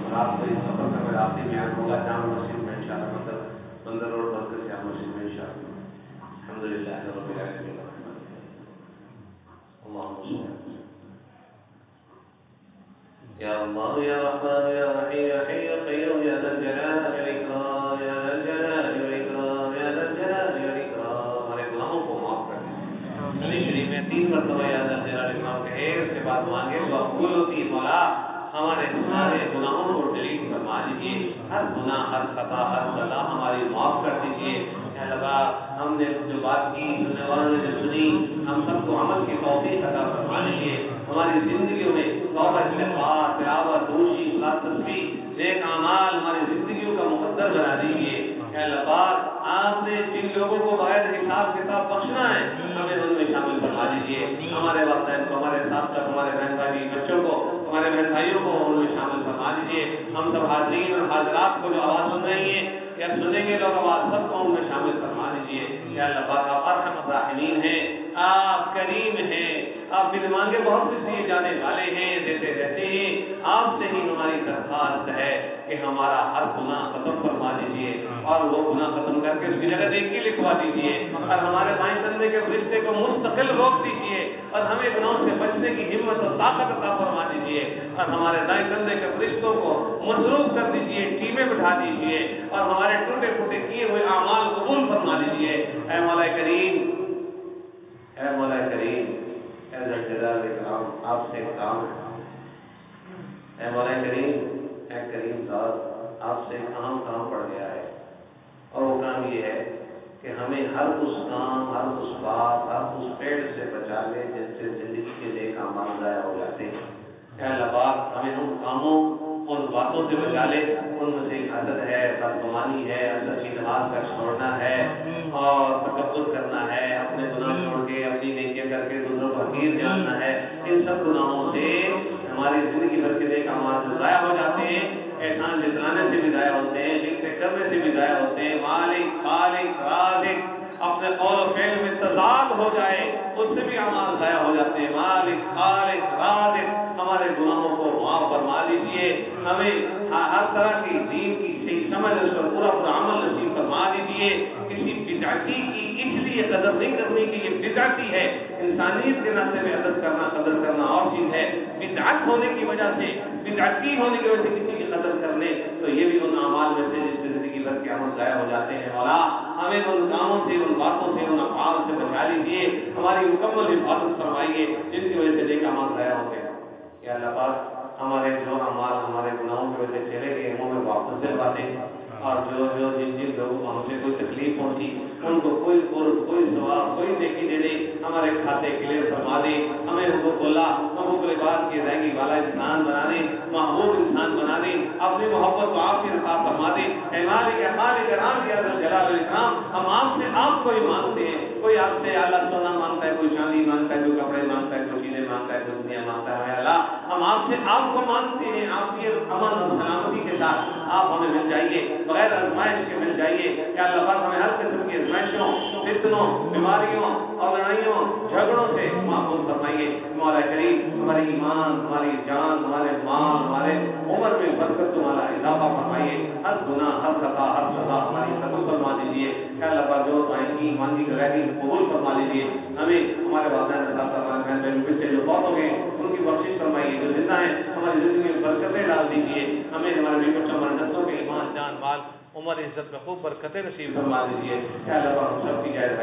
اور آپ کو اس سفر کا میرا آخری بیان ہوگا جامع مسجد میں انشاءاللہ، بندر روڈ بند سے جامع مسجد میں انشاءاللہ۔ الحمدللہ رب العالمین، اللہم صل یا اللہ یا رحمان یا رحیم یا حی یا قیوم یا ذا الجلال والاکرام یا ذا الجلال والاکرام یا ذا الجلال والاکرام۔ ہمارے گناہوں کو معاف کر دیں۔ حدیث شریف میں 3 مرتبہ یا ذا الجلال والاکرام کہے، اس کے بعد مانگے تو قبول ہوتی ہے۔ مولا ہمارے سارے گناہوں کو ڈیلیٹ فرما دیجیے، ہر گناہ ہر خطا ہر صلاح ہماری معاف کر دیجیے۔ اے اللہ، ہم نے جو بات کی، سننے والوں نے جو سنی، ہم سب کو عمل کی توفیق عطا فرما دیجیے۔ ہماری زندگیوں میں توبہ استغفار تلاوت درود صلاۃ تسبیح نیک اعمال ہماری زندگیوں کا مقدر بنا دیجیے۔ اے اللہ پاک، آپ نے جن لوگوں کو بغیر حساب کتاب بخشنا ہے، ہمیں ان میں شامل فرما دیجیے۔ ہمارے والدین کو، ہمارے ساتھ ساتھ ہمارے بہن بھائی بچوں کو، ہمارے بہن بھائیوں کو ان میں شامل فرما دیجیے۔ ہم سب حاضرین اور حاضرات کو جو آواز سن رہی ہیں یا سنیں گے لوگ آواز، سب کو ان میں شامل فرما دیجیے۔ یا اللہ پاک، آپ ارحم الراحمین ہیں، آپ کریم ہیں، آپ بن مانگے بہت کچھ دیے جانے والے ہیں، دیتے رہتے ہیں۔ آپ سے ہی ہماری درخواست ہے کہ ہمارا ہر گناہ ختم فرما دیجیے، اور وہ گناہ ختم کر کے اس کی جگہ نیکی لکھوا دیجیے، اور ہمارے بائیں کندھے کے فرشتے کو مستقل روک دیجیے، اور ہمیں گناہوں سے بچنے کی ہمت اور طاقت عطا فرما دیجیے، اور ہمارے دائیں کندھے کے فرشتوں کو مصروف کر دیجیے، ٹیمیں بٹھا دیجیے، اور ہمارے ٹوٹے پھوٹے کیے ہوئے اعمال قبول فرما دیجیے۔ اے مولا کریم، اے مولا کریم، اے ذا الجلال والاکرام، آپ سے ایک کام ہے۔ اے مولا کریم، اے کریم ذات، آپ سے کام پڑ گیا ہے، اور وہ کام یہ ہے کہ ہمیں ہر اس کام، ہر اس بات، ہر اس پیڑ سے بچا لے جس سے زندگی کے نیک اعمال ضائع ہو جاتے ہیں۔ اے اللہ پاک، ہمیں ان کاموں، ان باتوں سے بچا لے، ان میں سے حسد ہے، بدگمانی ہے، اللہ کی نماز کا چھوڑنا ہے، اور تکبر کرنا ہے، اپنے گناہ چھوڑ کے اپنی نیکیاں کر کے دوسروں کو حقیر جاننا ہے۔ ان سب گناہوں سے ہماری زندگی بھر کے نیک اعمال جو ضائع ہو جاتے ہیں، احسان جتلانے سے بھی ضائع ہوتے ہیں، ذکر کرنے سے بھی ضائع ہوتے ہیں، مالک خالق رازق اپنے قول و فعل میں تضاد ہو جائے اس سے بھی اعمال ضائع ہو جاتے ہیں۔ مالک خالق رازق ہمارے گناہوں کو معاف فرما دیجیے، ہمیں ہر طرح کی دین کی صحیح سمجھ اس پر پورا عمل نصیب فرما دیجیے۔ کسی بدعتی کی اس لیے قدر نہیں کرنی کہ یہ بدعتی ہے. انسانیت کے ناطے میں عزت کرنا قدر کرنا اور چیز ہے. بدعت ہونے کی وجہ سے بدعتی ہونے کی وجہ سے کسی کی قدر کرنے تو یہ بھی ان اعمال میں سے جس سے زندگی بھر کے عمل ضائع ہو جاتے ہیں. مولا ہمیں ان کاموں سے ان باتوں سے ان افعال سے بچا لیجیے. ہماری مکمل حفاظت فرمائیے جن کی وجہ سے نیک اعمال ضائع ہو گئے. یا اللہ پاک ہمارے جو اعمال ہمارے گناہوں کی وجہ سے چلے گئے منہ میں واپس دلوا دیں. اور جو جن لوگوں کو ہم سے کوئی تکلیف پہنچی ان کو کوئی قرب کوئی ثواب کوئی نیکی دے دے. ہمارے کھاتے کلیئر فرما دے. ہمیں حقوق اللہ حقوق العباد کی ادائیگی والا انسان بنا دے. محبوب انسان بنا دے. اپنی محبت کو آپ کی رضا فرما دے. اے مالک رام یا ذل جلال والاکرام ہم آپ سے آپ کو ہی مانگتے ہیں. کوئی آپ سے اللہ سونا مانگتا ہے کوئی چاندی مانگتا ہے کوئی کپڑے مانگتا ہے کوئی چیزیں مانگتا ہے کوئی دنیا مانگتا ہے. اللہ ہم آپ سے آپ کو مانگتے ہیں. آپ کی امن اور سلامتی کے ساتھ آپ ہمیں مل جائیے بغیر آزمائش کے مل جائیے. کیا اللہ پاک ہمیں ہر قسم کی آزمائشوں فتنوں بیماریوں اور لڑائیوں جھگڑوں سے محفوظ فرمائیے. مولا کریم ہمارے ایمان ہماری جان ہمارے مال ہمارے عمر میں برکت والا اضافہ فرمائیے. ہر گناہ ہر خطا ہر سزا ہماری قبول فرما دیجیے. کیا اللہ پاک جو دعائیں کی مانگی غیبی قبول فرما لیجیے. ہمیں ہمارے والدین سے جو بہت ہو گئے ان کی بخشش فرمائیے. جو زندہ ہیں ہماری زندگی میں برکتیں ڈال دیجیے. ہمیں ہمارے بیٹوں ہمارے نسلوں کے ایمان جان مال عمر عزت میں خوب برکتیں نصیب فرما دیجیے. کیا اللہ ہم سب کی جائز